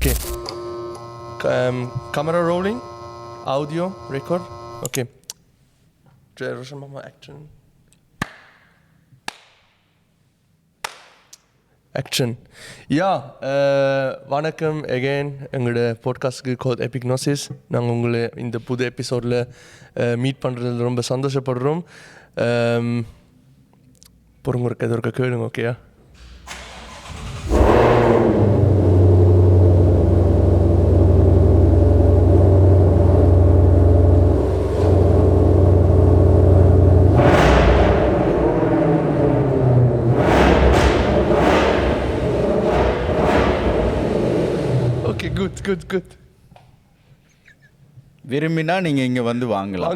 Okay. Camera rolling. Audio record. Okay. Roshan Mama action. Action. Yeah. வணக்கம் again. எங்களோட பாட்காஸ்ட்க்கு called Epic Gnosis. நாங்கள் உங்களை இந்த புது எபிசோடில் மீட் பண்ணுறதுல ரொம்ப சந்தோஷப்படுறோம். பொறுங்க இது ஒரு கேளுங்க ஓகேயா? குட் விரும்பினா நீங்கள் இங்கே வந்து வாங்கலாம்.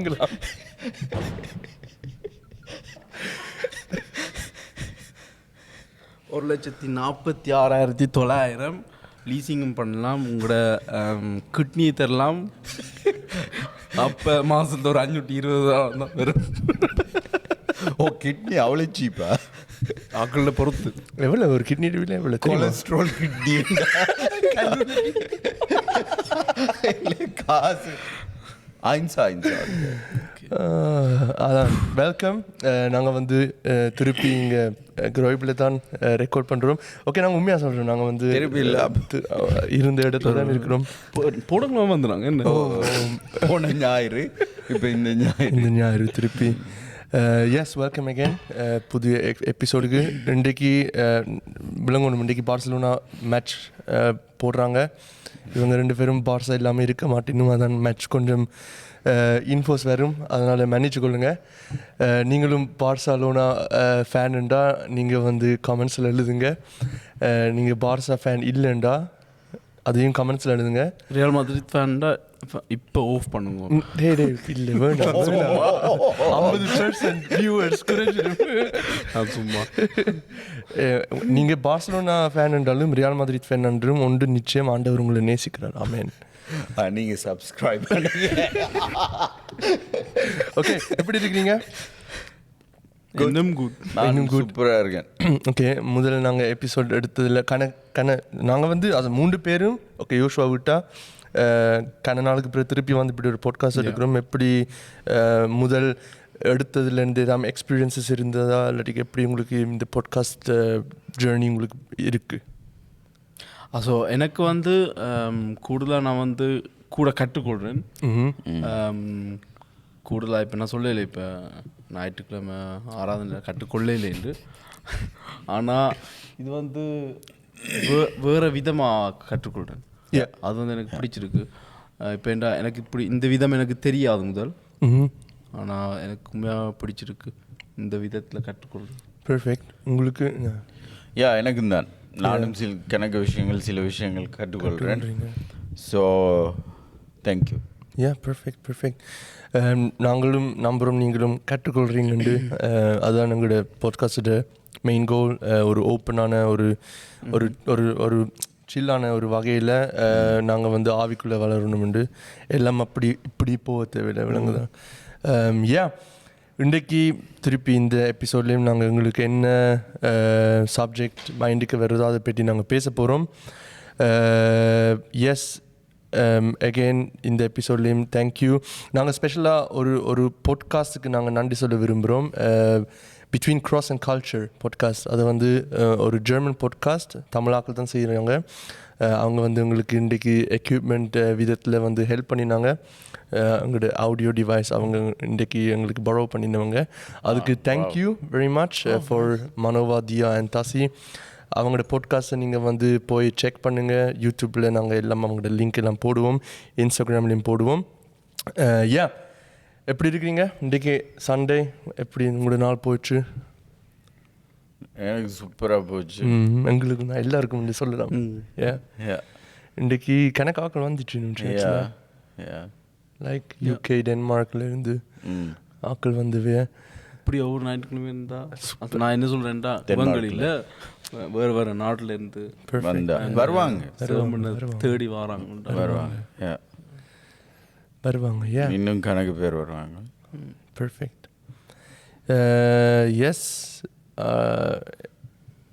1,46,900 லீசிங்கும் பண்ணலாம். உங்களோட கிட்னி தரலாம். அப்போ மாதத்தில் ஒரு 520 தான் வரும். ஓ, கிட்னி அவ்வளோ சீப்பா? ஆக்களில் பொறுத்து எவ்வளோ ஒரு கிட்னி எவ்வளோ கொலஸ்ட்ரால் கிட்னி காசு அதான். வெல்கம். நாங்கள் வந்து திருப்பி இங்கே கிரோய்பில் தான் ரெக்கார்ட் பண்ணுறோம். ஓகே, நாங்கள் உண்மையாக சொல்கிறோம். நாங்கள் வந்து இருந்த இடத்துல தான் இருக்கிறோம். போடலாம் வந்துடுறாங்க. என்ன போன ஞாயிறு, இப்போ இந்த ஞாயிறு திருப்பி. எஸ், வெல்கம் அகேன் புதிய எபிசோடுக்கு. இன்றைக்கு விளங்கணும், இன்றைக்கு பார்சலோனா மேட்ச் போடுறாங்க. இவங்க ரெண்டு பேரும் பார்சா இல்லாமல் இருக்க மாட்டேனும். அதான் மேட்ச் கொஞ்சம் இன்ஃபோஸ் வரும், அதனால் மேனேஜ் கொள்ளுங்கள். நீங்களும் பார்சலோனா ஃபேனுண்டா நீங்கள் வந்து கமெண்ட்ஸில் எழுதுங்க. நீங்கள் பார்சா ஃபேன் இல்லைண்டா அதையும் கமெண்ட்ஸில் எழுதுங்க. ரியல் மாட்ரிட் ஃபேன்டா இப்போ ஆஃப் பண்ணுங்க. இல்லை வேண்டாம், 50% வியூவர்ஸ் சும்மா. நீங்கள் பார்சலோனா ஃபேன் என்றாலும் ரியல் மாட்ரிட் ஃபேன் என்றும் ஒன்று நிச்சயம் ஆண்டவர் உங்களை நேசிக்கிறார். ஆமென். நீங்கள் சப்ஸ்கிரைப் பண்ணுங்க. ஓகே, எப்படி இருக்கிறீங்க? இன்னும் சூப்பராக இருக்கேன். ஓகே, முதல்ல நாங்கள் எபிசோட் எடுத்ததில் நாங்கள் வந்து அது 3 பேரும் ஓகே யோசுவா விட்டா நாளுக்கு பிறகு திருப்பி வந்து இப்படி ஒரு பாட்காஸ்ட் எடுக்கிறோம். எப்படி முதல் எடுத்ததுலேருந்து ஏதாவது எக்ஸ்பீரியன்ஸஸ் இருந்ததா, இல்லாட்டி எப்படி உங்களுக்கு இந்த பாட்காஸ்ட் ஜேர்னி உங்களுக்கு இருக்குது? ஸோ எனக்கு வந்து கூடுதலாக நான் வந்து கூட கற்றுக்கொள்கிறேன். கூடுதலாக இப்போ நான் சொல்லலை, இப்போ ஞாயிற்றுக்கிழமை ஆராதனை கற்றுக்கொள்ளலை என்று. ஆனால் இது வந்து வேறு விதமாக கற்றுக்கொள்கிறேன். அது வந்து எனக்கு பிடிச்சிருக்கு. இப்போ எனக்கு இப்படி இந்த விதம் எனக்கு தெரியாது முதல், ஆனால் எனக்கு உண்மையாக பிடிச்சிருக்கு இந்த விதத்தில் கற்றுக்கொள்கிறேன். பெர்ஃபெக்ட். உங்களுக்கு? எனக்கும் தான். நானும் சில விஷயங்கள் கற்றுக்கொள்கிறேன். So thank you. பெர்ஃபெக்ட். நாங்களும் நம்புகிறோம் நீங்களும் கற்றுக்கொள்கிறீங்கன்னு. அதுதான் எங்களோட பாட்காஸ்டோட மெயின் கோல். ஒரு ஓப்பனான ஒரு ஒரு ஒரு ஒரு சில்லான ஒரு வகையில் நாங்கள் வந்து ஆவிக்குள்ளே வளரணும்ண்டு எல்லாம் அப்படி இப்படி போக தேவையில்லை, விளங்குதான். இன்றைக்கு திருப்பி இந்த எபிசோட்லேயும் நாங்கள் எங்களுக்கு என்ன சப்ஜெக்ட் மைண்டுக்கு வருதோ அதை பற்றி நாங்கள் பேச போகிறோம். எஸ், அகெயின் இந்த எபிசோட்லேயும் தேங்க்யூ. நாங்கள் ஸ்பெஷலாக ஒரு பாட்காஸ்ட்டுக்கு நாங்கள் நன்றி சொல்ல விரும்புகிறோம். Between cross and culture podcast. அது வந்து ஒரு ஜெர்மன் பாட்காஸ்ட், தமிழாக்கள் தான் செய்கிறாங்க. அவங்க வந்து எங்களுக்கு இன்றைக்கி எக்யூப்மெண்ட் விதத்தில் வந்து ஹெல்ப் பண்ணினாங்க. எங்களோட ஆடியோ டிவைஸ் அவங்க இன்றைக்கி எங்களுக்கு பரோ பண்ணினவங்க. அதுக்கு thank you very much for Manova, Diya and Dasi. அவங்களோட பாட்காஸ்ட்டை நீங்கள் வந்து போய் செக் பண்ணுங்கள். யூடியூப்பில் நாங்கள் எல்லாம் அவங்களோட லிங்க் எல்லாம் போடுவோம், இன்ஸ்டாகிராம்லேயும் போடுவோம். எப்படி இருக்கிறீங்க? இன்றைக்கி சண்டே எப்படி உங்களோட நாள் போயிடுச்சு? எனக்கு சூப்பராக போச்சு. எங்களுக்கு நான் எல்லாருக்கும் சொல்லலாம். இன்றைக்கி கணக்காக்கள் வந்துச்சு. லைக் யூகே, டென்மார்க்லேருந்து ஆக்கள் வந்து இப்படி ஒவ்வொரு ஞாயிற்றுக்கிழமை இருந்தால் நான் என்ன சொல்கிறேன்டா, தென்மார்க்கில் வேறு நாட்டில் இருந்து வருவாங்க, தேடி வருவாங்க. இன்னும் கணக்கு பேர் வருவாங்க. பெர்ஃபெக்ட். எஸ்,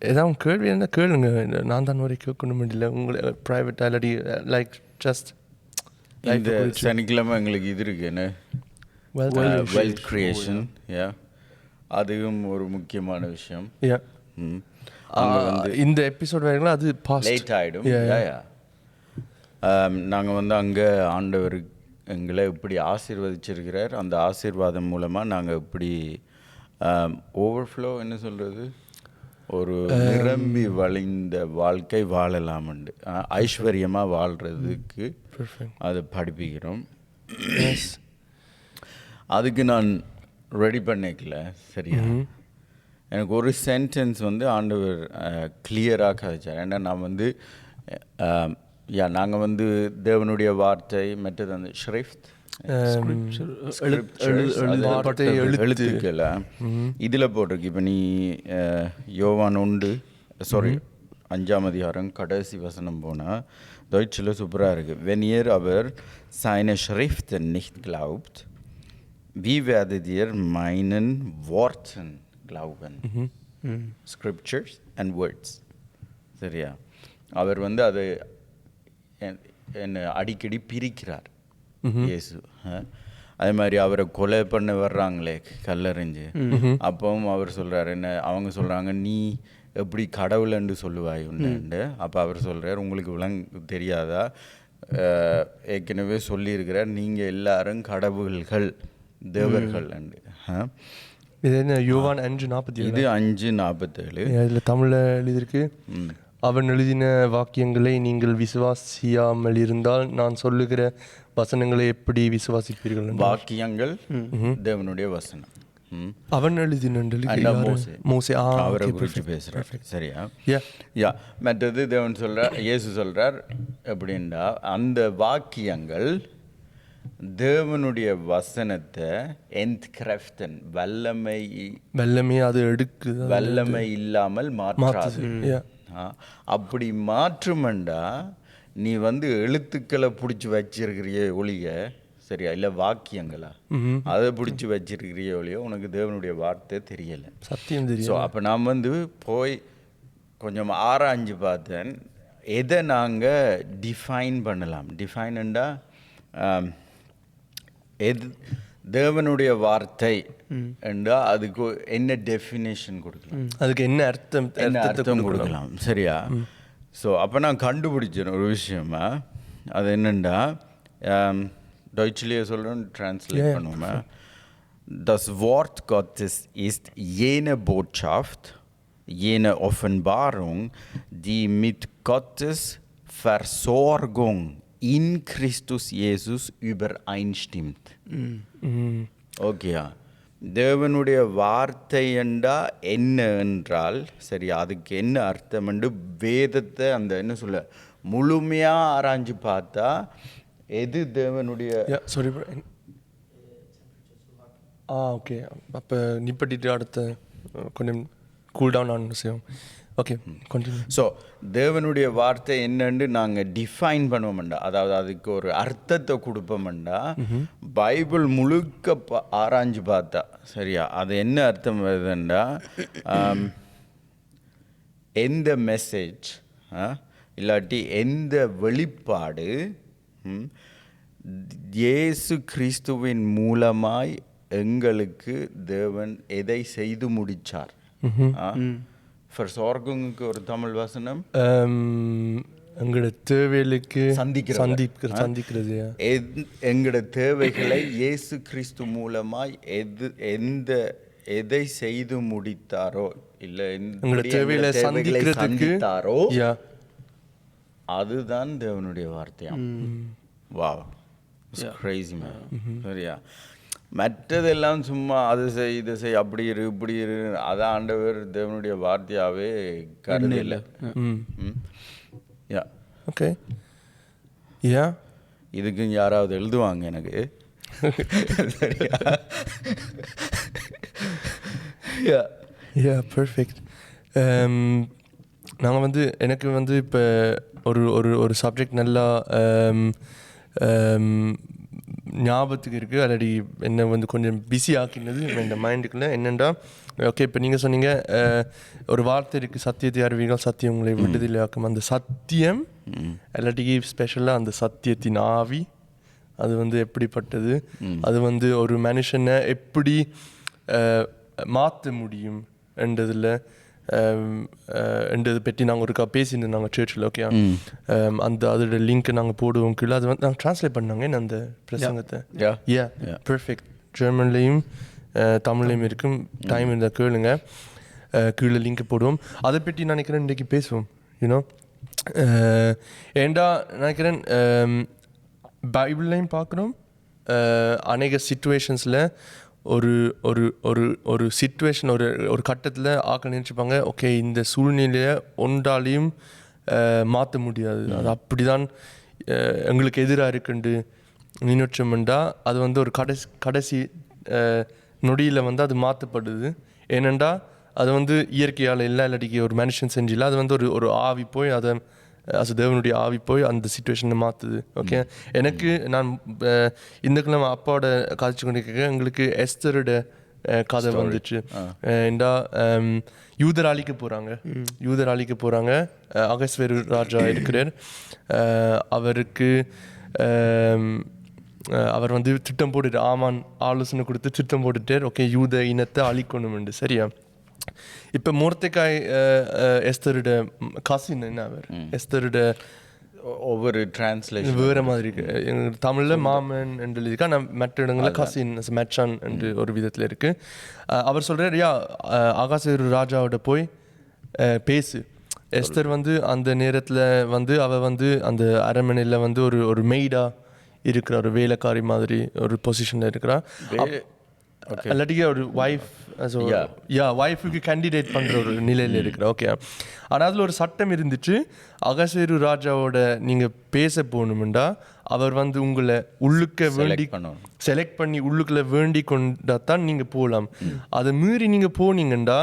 ஏதாவது கேள்வி என்ன கேளுங்க, நான் தான் வரை கேட்கணும் இல்லை உங்களை ப்ரைவேட் இல்லாட்டி லைக் ஜஸ்ட் இந்த சனிக்கிழமை எங்களுக்கு இது இருக்கு என்ன வெல்த் கிரியேஷன். அதுவும் ஒரு முக்கியமான விஷயம். இந்த எபிசோட் வேணுங்களா அது லேட் ஆகிடும். நாங்கள் வந்து அங்கே ஆண்டவர் எங்களை இப்படி ஆசீர்வதிச்சிருக்கிறார். அந்த ஆசீர்வாதம் மூலமாக நாங்கள் இப்படி ஓவர்ஃப்ளோ என்ன சொல்கிறது, ஒரு நிரம்பி வழிந்த வாழ்க்கை வாழலாம்ண்டு, ஐஸ்வர்யமாக வாழ்கிறதுக்கு அதை படிப்பிக்கிறோம். அதுக்கு நான் ரெடி பண்ணிக்கல சரியா. எனக்கு ஒரு சென்டென்ஸ் வந்து ஆண்டவர் கிளியராக கதைச்சார். ஏன்னா நான் வந்து நாங்கள் வந்து தேவனுடைய வார்த்தை மற்றது அந்த ஷ்ரிஃப்ட் எழுத்துக்களை இதில் போட்டிருக்கு. இப்போ நீ யோவான் 5ஆம் அதிகாரம் கடைசி வசனம் போனால் deutschiல் சூப்பராக இருக்குது. Wenn ihr aber seine Schriften nicht glaubt, wie werdet ihr meinen Worten glauben? Scriptures and words. சரியா. அவர் வந்து அதை என்னை அடிக்கடி பிரிக்கிறார் இயேசு. அதே மாதிரி அவரை கொலை பண்ண வர்றாங்களே கல்லறிஞ்சு, அப்பவும் அவர் சொல்கிறார் என்ன, அவங்க சொல்கிறாங்க நீ எப்படி கடவுள்ன்னு சொல்லுவாய் உண்டு. அப்போ அவர் சொல்கிறார் உங்களுக்கு தெரியாதா, ஏற்கனவே சொல்லியிருக்கிறார் நீங்கள் எல்லாரும் கடவுள்கள் தேவர்கள். இது என்ன யோவான் 5:47? இது 5:47. இதில் தமிழில் எழுதியிருக்கு, அவன் எழுதின வாக்கியங்களை நீங்கள் விசுவாசியாமல் இருந்தால் நான் சொல்லுகிற வசனங்களை எப்படி விசுவாசிப்பீர்கள்? வாக்கியங்கள் தேவனுடைய வசனம். அவன் எழுதின மோசே அவரை குறித்து பேசுகிறார் சரியா. மற்றது தேவன் சொல்கிறார், இயேசு சொல்கிறார் எப்படின்னா அந்த வாக்கியங்கள் தேவனுடைய வசனத்தை என்கிரஃப்டன் வல்லமை அது எடுக்கு வல்லமை இல்லாமல் மாற்றாது. அப்படி மாற்றுமெண்டா நீ வந்து எழுத்துக்களை பிடிச்சி வச்சிருக்கிறிய ஒளிய சரியா, இல்லை வாக்கியங்களா அதை பிடிச்சி வச்சிருக்கிறிய ஒளிய உனக்கு தேவனுடைய வார்த்தை தெரியலை, சத்தியம் தெரியும். ஸோ அப்போ நான் வந்து போய் கொஞ்சம் ஆராய்ஞ்சு பார்த்தேன் எதை நாங்கள் டிஃபைன் பண்ணலாம். டிஃபைன்ண்டா எது தேவனுடைய வார்த்தை என்றா அதுக்கு என்ன டெஃபினேஷன் கொடுக்கலாம், அதுக்கு என்ன அர்த்தம் கொடுக்கலாம் சரியா. ஸோ அப்போ நான் கண்டுபிடிச்சேன் ஒரு விஷயமா, அது என்னென்னா deutschலியே சொல்கிறேன், translate பண்ணுவோமே. Das Wort Gottes ist jene Botschaft, jene Offenbarung, die mit Gottes Versorgung in Christus Jesus übereinstimmt. ஓகேயா. தேவனுடைய வார்த்தை என்றா என்ன என்றால் சரி, அதுக்கு என்ன அர்த்தம் என்று வேதத்தை அந்த என்ன சொல்ல முழுமையாக ஆராய்ஞ்சு பார்த்தா எது தேவனுடைய ஓகே. அப்போ நிப்பட்டிட்டு அடுத்த கொஞ்சம் கூல் டவுன் ஆன விஷயம். Okay continue. ஸோ தேவனுடைய வார்த்தை என்னன்னு நாங்கள் டிஃபைன் பண்ணுவோம்டா, அதாவது அதுக்கு ஒரு அர்த்தத்தை கொடுப்போம்டா, பைபிள் முழுக்க ஆராய்ஞ்சு பார்த்தா சரியா அது என்ன அர்த்தம் வருதுண்டா, எந்த மெசேஜ் இல்லாட்டி எந்த வெளிப்பாடு இயேசு கிறிஸ்துவின் மூலமாய் எங்களுக்கு தேவன் எதை செய்து முடித்தார். ஃபர்சார்குங்க்கு ஒரு தமிழ் வசனம் எங்களோட தேவைகளுக்கு சந்திக்கிறது. எங்களோட தேவைகளை இயேசு கிறிஸ்து மூலமாய் எதை செய்து முடித்தாரோ இல்லை எங்களோட தேவைகளை சந்தித்தாரோ அதுதான் தேவனுடைய வார்த்தையாம். வாவ், கிரேசி மேன் சரியா. மற்றதெல்லாம் சும்மா அது செய் இதை செய் அப்படி இரு இப்படி இரு, அதான் ஆண்டவர் தேவனுடைய வார்த்தையாகவே கருதில்லை. Yeah okay. யா இதுக்கு யாராவது எழுதுவாங்க எனக்கு சரியா. யா யா பர்ஃபெக்ட். நாங்கள் வந்து எனக்கு வந்து இப்போ ஒரு ஒரு சப்ஜெக்ட் நல்லா ஞாபகத்துக்கு இருக்குது அல்லடி என்னை வந்து கொஞ்சம் பிஸி ஆக்கினது இந்த மைண்டுக்குள்ளே என்னென்னா ஓகே இப்போ நீங்கள் சொன்னீங்க ஒரு வார்த்தை இருக்குது சத்தியத்தை அறிவீர்கள் சத்தியம் உங்களை விடுதலை ஆக்கும் அந்த சத்தியம் இல்லாட்டி ஸ்பெஷலாக அந்த சத்தியத்தின் ஆவி அது வந்து எப்படிப்பட்டது அது வந்து ஒரு மனுஷனை எப்படி மாற்ற முடியும் என்றதில் என்றதை பற்றி நாங்கள் ஒருக்கா பேசியிருந்தோம் நாங்கள் சர்ச்சில் ஓகே அந்த அதோட லிங்க்கை நாங்கள் போடுவோம் கீழே அது வந்து நாங்கள் ட்ரான்ஸ்லேட் பண்ணாங்க என்ன அந்த பிரசங்கத்தை பெர்ஃபெக்ட் ஜெர்மன்லேயும் தமிழ்லையும் இருக்கும் டைம் இருந்தால் கேளுங்க கீழே லிங்க் போடுவோம் அதை பற்றி நினைக்கிறேன் இன்றைக்கி பேசுவோம் யூனோ ஏண்டா நினைக்கிறேன் பைபிள்லையும் பார்க்குறோம் அநேக சிச்சுவேஷன்ஸில் ஒரு ஒரு ஒரு ஒரு சிச்சுவேஷன் ஒரு கட்டத்தில் ஆக்கள் நினச்சிப்பாங்க ஓகே இந்த சூழ்நிலையை ஒன்றாலையும் மாற்ற முடியாது அது அப்படி தான் எங்களுக்கு எதிராக இருக்குண்டு நினைச்சோம்டா அது வந்து ஒரு கடைசி நொடியில் வந்து அது மாற்றப்படுது ஏனெண்டா அது வந்து இயற்கையால் இல்லை இல்லாட்டிக்கு ஒரு மனுஷன் செஞ்சில்லை அது வந்து ஒரு ஆவி போய் அதை தேவனுடைய ஆவி போய் அந்த சிச்சுவேஷனை மாற்றுது ஓகே எனக்கு நான் இந்த கிழமை அப்பாவோட காய்ச்சி கொண்டிருக்க எங்களுக்கு எஸ்தரோட கதை வந்துச்சு ஏண்டா யூதர் அழிக்க போகிறாங்க அகஸ்வேரு ராஜா இருக்கிறார் அவர் வந்து திட்டம் போட்டுட்டு ஆமான் ஆலோசனை கொடுத்து திட்டம் போட்டுட்டார் ஓகே யூத இனத்தை அழிக்கணும்ண்டு சரியா இப்போ மோர்தெகாய் எஸ்தரோட கசின் என்ன அவர் எஸ்தரோட ஒவ்வொரு டிரான்ஸ்லேஷன் வேறு மாதிரி இருக்கு தமிழில் மாமன் என்று எழுதிக்கா நான் மற்ற இடங்களில் கசின் மெச்சான் என்று ஒரு விதத்தில் இருக்குது அவர் சொல்கிறார் ஆகாசவேரு ராஜாவோட போய் பேசு எஸ்தர் வந்து அந்த நேரத்தில் வந்து அவள் வந்து அந்த அரண்மனையில் வந்து ஒரு மெய்டா இருக்கிற ஒரு வேலைக்காரி மாதிரி ஒரு பொசிஷனில் இருக்கிறா இல்லாட்டிக்கு ஒரு ஒய்ஃப் ஒய்ஃபுக்கு கேண்டிடேட் பண்ணுற ஒரு நிலையில் இருக்கிற ஓகே ஆனால் அதில் ஒரு சட்டம் இருந்துச்சு அகஸ்வேரு ராஜாவோட நீங்கள் பேச போகணுமெண்டா அவர் வந்து உங்களை உள்ளுக்க வேண்டி செலக்ட் பண்ணி உள்ளுக்குள்ளே வேண்டி கொண்டா தான் நீங்கள் போகலாம் அதை மீறி நீங்கள் போனீங்கண்டா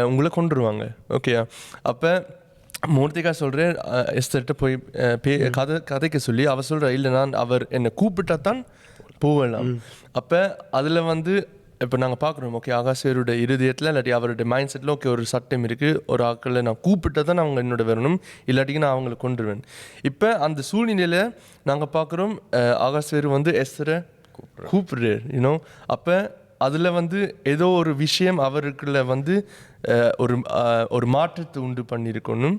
உங்களை கொண்டுருவாங்க ஓகே அப்போ மோர்தெகாய் சொல்கிறேன் எஸ்தர்கிட்ட போய் கதைக்க சொல்லி அவர் சொல்கிற இல்லை நான் அவர் என்னை கூப்பிட்டா தான் போகலாம் அப்போ அதில் வந்து இப்போ நாங்கள் பார்க்குறோம் ஓகே ஆகாசேரோட இருதயத்தில் இல்லாட்டி அவருடைய மைண்ட் செட்டில் ஓகே ஒரு சட்டம் இருக்குது ஒரு ஆக்களை நான் கூப்பிட்டா தான் அவங்க என்னோட வரணும் இல்லாட்டிக்கு நான் அவங்களை கொண்டுருவேன் இப்போ அந்த சூழ்நிலையில் நாங்கள் பார்க்குறோம் ஆகாசேரு வந்து எஸ்தரை கூப்பிடுறார் யூனோ அப்போ அதில் வந்து ஏதோ ஒரு விஷயம் அவருக்குள்ள வந்து ஒரு மாற்றத்தை உண்டு பண்ணியிருக்கணும்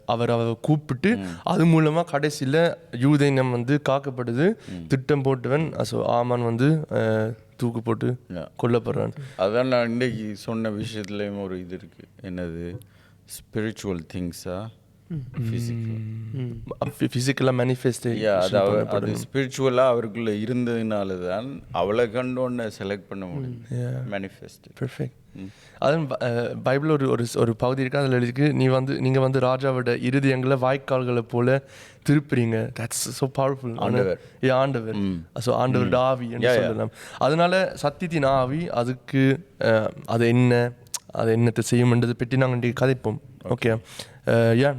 அவர் கூப்பிட்டு அது மூலமாக கடைசியில் யூத இனம் வந்து காக்கப்படுது திட்டம் போட்டுவன் ஆமான் வந்து தூக்கு போட்டு கொல்லப்படுறான் அதான் நான் இன்றைக்கி சொன்ன விஷயத்துலேயும் ஒரு இது இருக்குது என்னது ஸ்பிரிச்சுவல் திங்ஸா ஃபிசிக்கலாக மேனிஃபெஸ்டேஷன் அது ஸ்பிரிச்சுவலாக அவருக்குள்ளே இருந்ததுனால தான் அவளை கண்டோன்னு செலக்ட் பண்ண முடியும் மேனிஃபெஸ்ட் பெர்ஃபெக்ட் அதுவும் பைபிள் ஒரு பகுதி இருக்கு அதில் எழுதிக்கு நீங்கள் வந்து ராஜாவோட இருதயங்களை வாய்க்கால்களை போல திருப்புறீங்க தட்ஸ் ஸோ பவர்ஃபுல் ஆண்டவர் ஸோ ஆண்டவரோட ஆவி என்று சொல்லலாம் அதனால சத்தியத்தின் ஆவி அதுக்கு அது என்னத்தை செய்யும்ன்றதை பற்றி நாங்கள் இன்றைக்கி கதைப்போம் ஓகே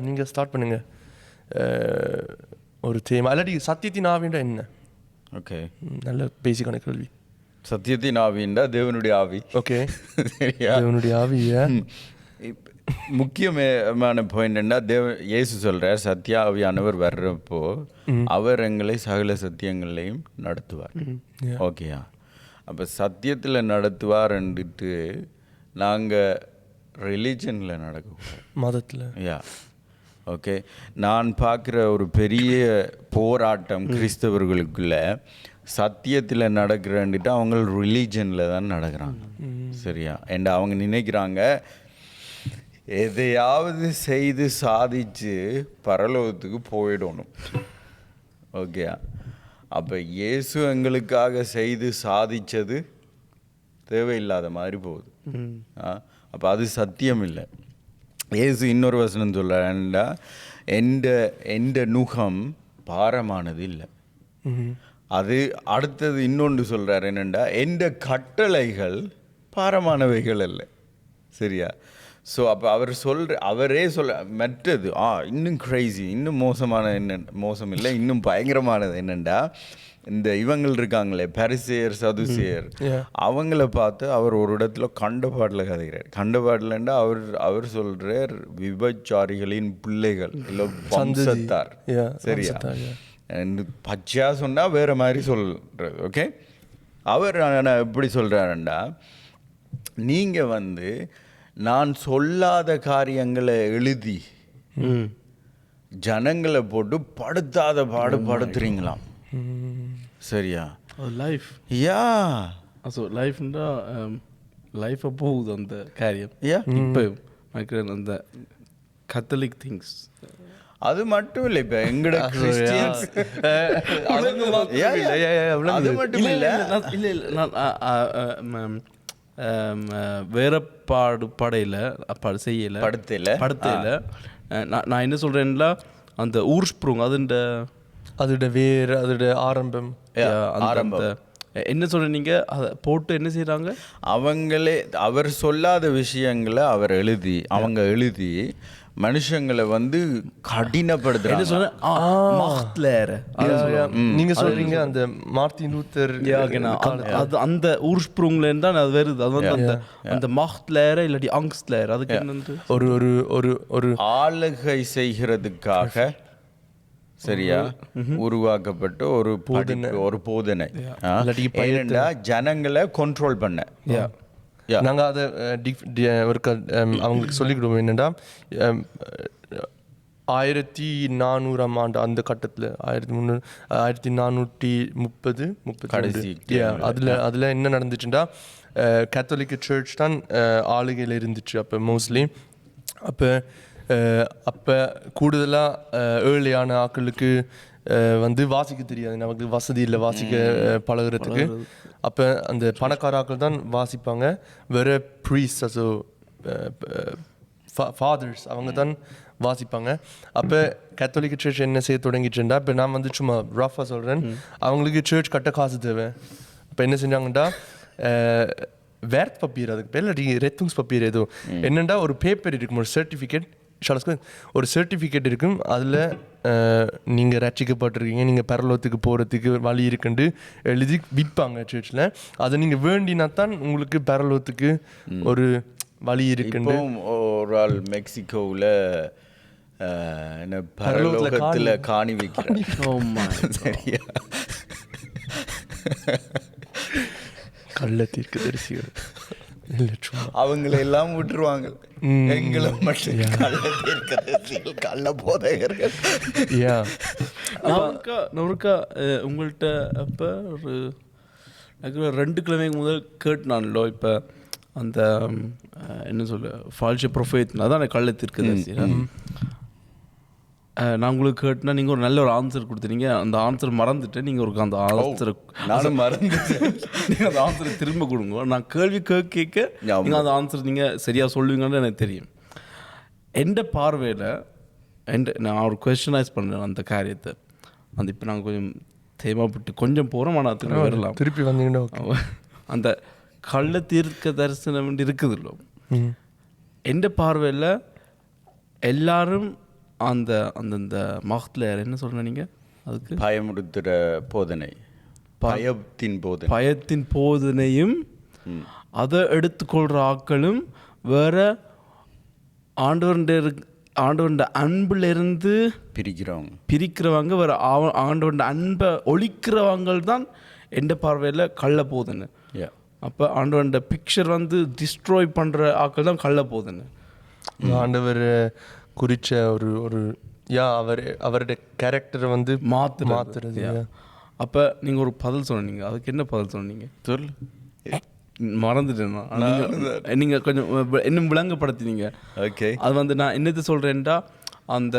நீங்கள் ஸ்டார்ட் பண்ணுங்க ஒரு தேமா இல்லாட்டி சத்தியத்தின் ஆவின்ற என்ன ஓகே நல்ல பேசிக்கான கேள்வி சத்தியத்தின் ஆவின்றா தேவனுடைய ஆவி ஓகே தேவனுடைய ஆவி முக்கியமான பாயிண்ட் என்ன இயேசு சொல்கிறார் சத்திய ஆவியானவர் வர்றப்போ அவர் எங்களை சகல சத்தியங்களையும் நடத்துவார் ஓகேயா அப்போ சத்தியத்தில் நடத்துவார்ன்ட்டு நாங்கள் ரிலீஜனில் நடக்கக்கூடாது மதத்தில் ஓகே நான் பார்க்குற ஒரு பெரிய போராட்டம் கிறிஸ்தவர்களுக்குள்ள சத்தியத்தில் நடக்கிறன்ட்டு அவங்க ரிலீஜனில் தான் நடக்கிறாங்க சரியா அண்ட் அவங்க நினைக்கிறாங்க எதையாவது செய்து சாதித்து பரலோகத்துக்கு போயிடணும் ஓகேயா அப்போ இயேசு எங்களுக்காக செய்து சாதித்தது தேவையில்லாத மாதிரி போகுது அப்போ அது சத்தியம் இல்லை இயேசு இன்னொரு வசனம் சொல்கிறேன்டா எந்த நுகம் பாரமானது இல்லை அது அடுத்தது இன்னொன்று சொல்கிறார் என்னென்னா எந்த கட்டளைகள் பாரமானவைகள் அல்ல சரியா ஸோ அப்போ அவரே மற்றது இன்னும் க்ரைசி, இன்னும் மோசம் இல்லை, இன்னும் பயங்கரமானது என்னென்னா, இந்த இவங்கள் இருக்காங்களே பரிசேயர் சதுசேயர், அவங்கள பார்த்து அவர் ஒரு இடத்துல கண்டபாட்டில் கதைக்கிறார். கண்டபாட்டில்ண்டா அவர் சொல்கிறார் விபச்சாரிகளின் பிள்ளைகள் இல்லை வம்சத்தார். சரியா? பச்சையாக சொன்னால் வேறு மாதிரி சொல்கிறது. ஓகே, அவர் எப்படி சொல்கிறாருண்டா, நீங்கள் நான் சொல்லாத காரியங்களை எழுதி ஜனங்களை போட்டு படுத்தாத படுத்துறீங்களாம். சரியா? லைஃப் லைஃப்ன்றா லைஃபை போகுது அந்த காரியம். இப்போ அந்த கத்தலிக் திங்ஸ் அது மட்டும் இல்லை. இப்போ எங்கட கிறிஸ்டியன்ஸ் அது மட்டும் இல்லை. வேறுபாடு செய்யலை படுத்தையில் நான் என்ன சொல்கிறேன்னா, அந்த ஊர்ஸ்ப்ரூங் அதோட வேர், அதோட ஆரம்பம் என்ன சொல்கிறீங்க, அதை போட்டு என்ன செய்கிறாங்க, அவங்களே அவர் சொல்லாத விஷயங்களை அவங்க எழுதி மனுஷங்களை கடினப்படுத்துறாங்க. நீங்க சொல்றீங்க அந்த மார்ட்டின் லூத்தர் அந்த ஊர்ஸ்ப்ரூங்ல இருந்தா அது வருது. அது அந்த மஹ்த்லேர் இல்லாட்டி அங்ஸ்ட்லேர், அதுக்கு என்ன ஒரு ஒரு ஒரு ஒரு ஆளுகை செய்கிறதுக்காக சரியா உருவாக்கப்பட்ட ஒரு போதனை. ஜனங்களை கண்ட்ரோல் பண்ண. நாங்கள் அதை அவங்களுக்கு சொல்லிக்கிடுவோம். என்னென்னா 1400ஆம் ஆண்டு அந்த கட்டத்தில் 1430 அதில் என்ன நடந்துச்சுன்னா, கத்தோலிக்க சர்ச் தான் ஆளுகையில் இருந்துச்சு அப்போ மோஸ்ட்லி. அப்போ கூடுதலாக ஏழையான ஆட்களுக்கு வாசிக்க தெரியாது, நமக்கு வசதி இல்லை வாசிக்க பழகிறதுக்கு. அப்போ அந்த பணக்காராக்கள் தான் வாசிப்பாங்க. வேறு ப்ரீஸ்ட், ஸோ ஃபாதர்ஸ், அவங்க தான் வாசிப்பாங்க. அப்போ கத்தோலிக்க சர்ச் என்ன செய்ய தொடங்கிச்சுன்னா, இப்போ நான் சும்மா ரஃபாக சொல்கிறேன், அவங்களுக்கு சர்ச் கட்ட காசு தேவை. இப்போ என்ன செஞ்சாங்கன்னா, வேர்த் பப்பீர், அதுக்கு பேர் இல்லாட்டி ரெத்துங்ஸ் பப்பீர் ஏதோ என்னென்னா ஒரு பேப்பர் இருக்கும், ஒரு சர்டிஃபிகேட் இருக்கும். அதில் நீங்கள் ரட்சிக்கப்பட்டிருக்கீங்க, நீங்கள் பரலோகத்துக்கு போகிறதுக்கு வழி இருக்குன்னு எழுதி விற்பாங்க சர்ச்சில். அதை நீங்கள் வேண்டினா தான் உங்களுக்கு பரலோகத்துக்கு ஒரு வழி இருக்குன்னு. ஒரு ஆள் மெக்சிகோவில் பரலோகத்தில் காணி வைக்கிறாங்க. சரியா? கள்ள தீர்க்கதரிசிகள் அவங்களை எல்லாம் விட்டுருவாங்க, எங்களை மட்டும் கள்ள போதையர்கள். உங்கள்கிட்ட அப்போ ஒரு 2 கிழமைக்கு முதல் கேட்டுனான்லோ, இப்போ அந்த என்ன சொல்ல ஃபால்ஷ் ப்ரொஃபேட், அதான் கள்ள தீர்க்கதரிசி. நான் உங்களுக்கு கேட்டுனா நீங்கள் ஒரு நல்ல ஒரு ஆன்சர் கொடுத்துருங்க. அந்த ஆன்சர் மறந்துட்டு நீங்கள் அந்த ஆன்சரை நானும் மறந்துட்டேன். நீங்கள் அந்த ஆன்சரை திரும்ப கொடுங்க. நான் கேள்வி கேட்க நீங்கள் அந்த ஆன்சர் நீங்கள் சரியாக சொல்லுவீங்கன்னு எனக்கு தெரியும். எந்த பார்வையில் நான் ஒரு கொஸ்டினைஸ் பண்ணுறேன் அந்த காரியத்தை. இப்போ நாங்கள் கொஞ்சம் தேவைப்பட்டு கொஞ்சம் போகிறோம், ஆனால் திரும்ப வரலாம். திருப்பி வந்தீங்கன்னா அந்த கள்ள தீர்க்க தரிசனம் இருக்குதுல்ல, எந்த பார்வையில் எல்லாரும் அந்த அந்த மஹ்த்ல என்ன சொல்கிறேன் நீங்கள், அதுக்கு பயமுடுத்துகிற போதனை, பயத்தின் போதனையும் அதை எடுத்துக்கொள்கிற ஆட்களும் வேற ஆண்டவருடைய அன்பிலிருந்து பிரிக்கிறவங்க, வேற ஆண்டவருடைய அன்பை ஒழிக்கிறவங்க தான் எந்த பார்வையில் கள்ள போதனை. அப்போ ஆண்டவருடைய பிக்சர் டிஸ்ட்ராய் பண்ணுற ஆட்கள் தான் கள்ள போதனை. ஆண்டவர் குறிச்ச ஒரு அவருடைய கேரக்டரை மாற்றுறது. அப்போ நீங்கள் ஒரு பதில் சொன்னீங்க, அதுக்கு என்ன பதில் சொன்னீங்க? மறந்துட்டேன்னா நீங்கள் கொஞ்சம் இன்னும் விளங்கப்படுத்தினீங்க. ஓகே, அது நான் என்னது சொல்கிறேன்டா, அந்த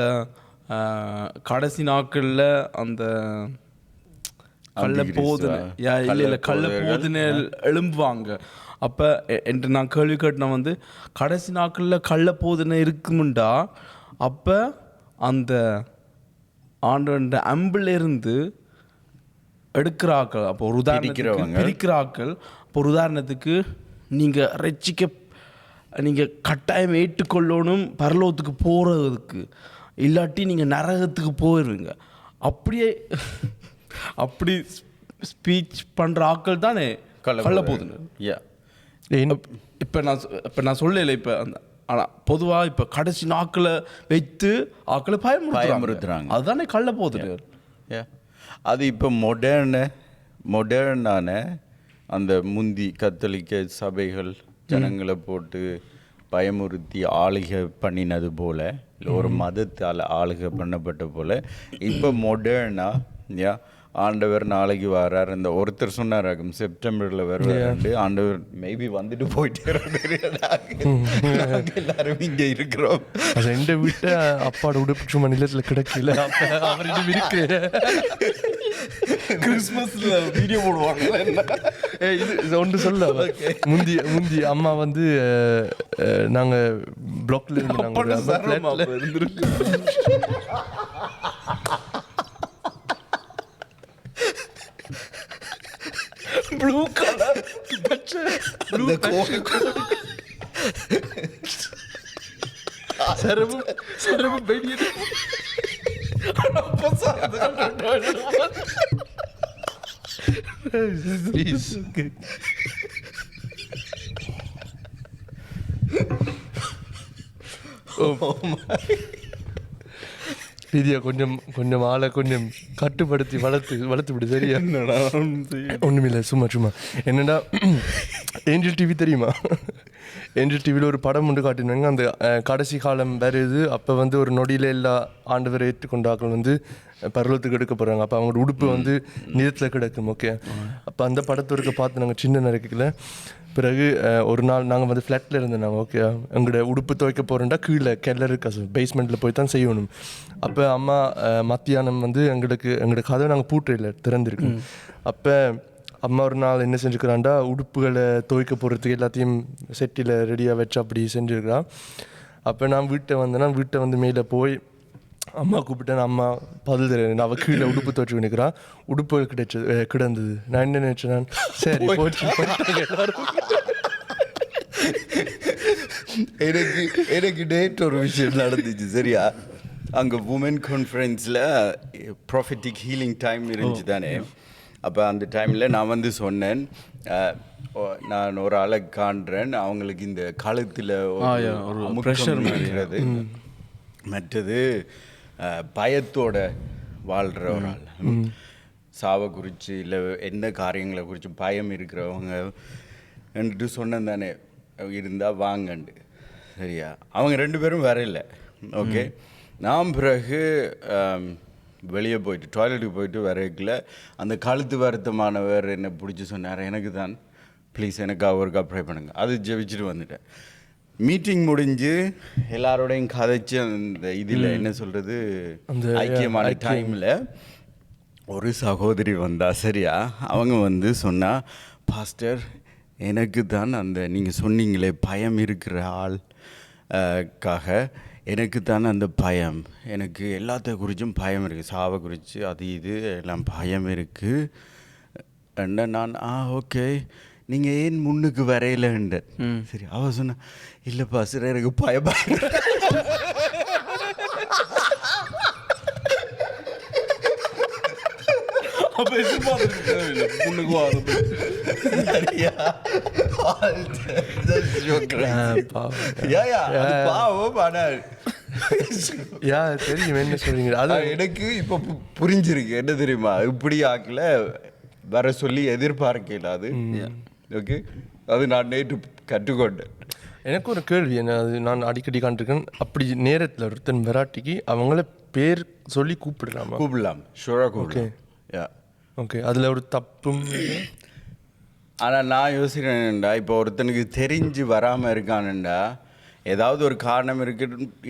கடைசி நாட்களில் அந்த கள்ள போதனை இல்லை கள்ள போதனை எழும்புவாங்க. அப்போ என்று நான் கேள்வி கேட்டேன், கடைசி நாட்களில் கள்ள போதனை இருக்குமுண்டா, அப்போ அந்த ஆண்டவருடைய அம்பிலிருந்து எடுக்கிற ஆக்கள், அப்போ ஒரு உதாரணத்துக்கு பிரிக்கிற ஆக்கள், இப்போ ஒரு உதாரணத்துக்கு நீங்கள் நீங்கள் கட்டாயம் ஏற்றுக்கொள்ளணும் பரலோகத்துக்கு போகிறதுக்கு, இல்லாட்டி நீங்கள் நரகத்துக்கு போயிடுவீங்க. அப்படியே அப்படி ஸ்பீச் பண்ணுற ஆட்கள் தானே கள்ள போகுதுன்னு. இப்போ நான் சொல்லலை. இப்போ அந்த ஆனால் பொதுவாக இப்போ கடைசி நாட்களை வைத்து ஆக்களை பயமுறுத்துறாங்க. அதுதானே கள்ள போகுது. அது இப்போ மொடர்னான அந்த முந்தி கத்தோலிக்க சபைகள் ஜனங்களை போட்டு பயமுறுத்தி ஆளுகை பண்ணினது போல், இல்லை ஒரு மதத்தால் ஆளுகை பண்ணப்பட்ட போல், இப்போ மொடர்னா ஆண்டவர் நாளைக்கு வர்றார். இந்த ஒருத்தர் சொன்னாராகும் செப்டம்பரில் வருவாரு. ஆண்டவர் மேபி வந்துட்டு போயிட்டே எல்லாரும் இங்கே இருக்கிறோம். அது எந்த வீட்டை அப்பாட உடுப்பு சும்மா நிலத்தில் கிடக்கல, அவரிடம் இருக்கு. கிறிஸ்மஸ்ல வீடியோ போடுவாங்க. இது ஒன்று சொல்ல, முந்தி அம்மா வந்து நாங்கள் பிளாக்ல இருந்து ப்ளூ கலர் சரபு பெரிய ரீதியா கொஞ்சம் ஆளை கொஞ்சம் கட்டுப்படுத்தி வளர்த்து விடு. சரியா? ஒன்றுமில்லை, சும்மா என்னடா ஏஞ்சல் டிவி தெரியுமா? ஏஞ்சல் டிவியில் ஒரு படம் ஒன்று காட்டினாங்க. அந்த கடைசி காலம் வருது, அப்போ வந்து ஒரு நொடியில் எல்லா ஆண்டவரை ஏற்றுக்கொண்டாக்கள் வந்து பரலோகத்துக்கு எடுக்க போகிறாங்க. அப்போ அவங்களோட உடுப்பு வந்து நிலத்தில் கிடக்கும். ஓகே, அப்போ அந்த படத்திற்கு பார்த்து நாங்கள் சின்ன நினைக்கல. பிறகு ஒரு நாள் நாங்கள் வந்து ஃப்ளாட்டில் இருந்தோம். ஓகே, எங்களோட உடுப்பு துவைக்க போகிறோம்டா கீழே கெல்லர் இருக்கா, பேஸ்மெண்ட்டில் போய் தான் செய்யணும். அப்போ அம்மா மத்தியானம் வந்து எங்களோட கதவை நாங்கள் பூட்டில் திறந்துருக்கோம். அப்போ அம்மா ஒரு நாள் என்ன செஞ்சுக்கிறான்டா, உடுப்புகளை துவைக்க போகிறதுக்கு எல்லாத்தையும் செட்டியில் ரெடியாக வச்சு அப்படி செஞ்சுருக்கிறான். அப்போ நான் வீட்டை வந்து மேலே போய் அம்மா கூப்பிட்டேன். அம்மா பதில் தெரியாது, அவள் கீழே உடுப்பு துவைச்சு நிற்கிறான். உடுப்பு கிடந்தது. நான் என்ன நினச்சேன், சரி போச்சு. எனக்கு டேட் ஒரு விஷயம் நடந்துச்சு. சரியா? அங்கே உமன் கான்ஃபரன்ஸில் ப்ராஃபெட்டிக் ஹீலிங் டைம் இருந்துச்சு தானே. அப்போ அந்த டைமில் நான் வந்து சொன்னேன், நான் ஒரு ஆளை காண்றேன், அவங்களுக்கு இந்த காலத்தில் ஒரு ப்ரெஷர் இருக்கிறது, மற்றது பயத்தோட வாழ்கிற ஒரு ஆள், சாவை குறித்து இல்லை என்ன காரியங்களை குறித்து பயம் இருக்கிறவங்க என்று சொன்னேன் தானே, இருந்தால் வாங்கண்டு. சரியா? அவங்க 2 பேரும் வேற இல்லை. ஓகே, நான் பிறகு வெளியே போயிட்டு டாய்லெட்டுக்கு போயிட்டு வரைக்கல அந்த கழுத்து வருத்தமானவர் என்னை பிடிச்சி சொன்னார், எனக்கு தான் ப்ளீஸ் எனக்கு அவருக்கு ப்ரே பண்ணுங்க. அது ஜெபிச்சுட்டு வந்துட்டேன். மீட்டிங் முடிஞ்சு எல்லாரோடையும் கதைச்சு அந்த இதில் என்ன சொல்கிறது ஐக்கியமான டைமில் ஒரு சகோதரி வந்தா. சரியா? அவங்க வந்து சொன்னா, பாஸ்டர் எனக்கு தான் அந்த நீங்கள் சொன்னீங்களே பயம் இருக்கிற ஆள் காக எனக்கு தான் அந்த பயம், எனக்கு எல்லாத்த குறித்தும் பயம் இருக்குது, சாவை குறித்து அது இது எல்லாம் பயம் இருக்குது. நான் ஓகே நீங்கள் ஏன் முன்னுக்கு வரையிலன்ற. சரி, அவ சொன்னா, இல்லை பாஸ்டர் எனக்கு பயமா. எனக்கு இப்போ புரிஞ்சிருக்கு என்ன தெரியுமா, இப்படி ஆக்கல வர சொல்லி எதிர்பார்க்கல. அது ஓகே, அது நான் நேற்று கற்றுக்கொண்டேன். எனக்கு ஒரு கேள்வி, என்ன அது நான் அடிக்கடி காண்டிருக்கேன், அப்படி நேரத்தில் ஒருத்தன் வெராட்டிக்கு அவங்கள பேர் சொல்லி கூப்பிடலாம், ஷூராக கூப்பிடலாம். ஓகே, அதில் ஒரு தப்பும். ஆனால் நான் யோசிக்கிறேன்டா, இப்போ ஒருத்தனுக்கு தெரிஞ்சு வராமல் இருக்கானுண்டா ஏதாவது ஒரு காரணம்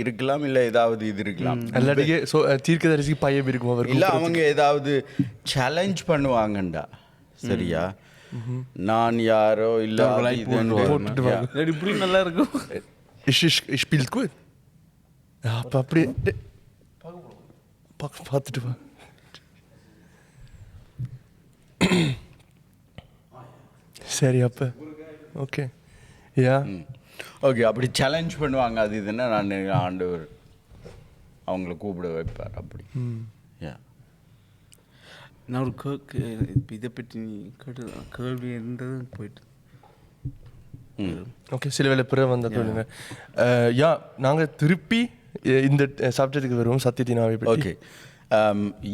இருக்கலாம், இல்லை ஏதாவது இது இருக்கலாம். எல்லாத்தையே தீர்க்கதரிசிக்கு பயம் இருக்கும், இல்லை அவங்க ஏதாவது சேலஞ்ச் பண்ணுவாங்கண்டா. சரியா? நான் யாரோ இல்லை இப்படி நல்லா இருக்கும். அப்போ அப்படியே பார்த்துட்டு வா. சரி, அப்போ ஓகே. யா ஓகே, அப்படி சேலஞ்ச் பண்ணுவாங்க அது இதுன்னா நான் ஆண்டவர் அவங்கள கூப்பிட வைப்பார் அப்படி. நான் ஒரு இதை பற்றி கேள்வி இருந்தது போயிட்டு. ஓகே, சில வேலை பிற வந்த கேளுங்க. யா, நாங்கள் திருப்பி இந்த சப்ஜெக்ட்டுக்கு வருவோம், சத்தியத்தினாவை பற்றி. ஓகே,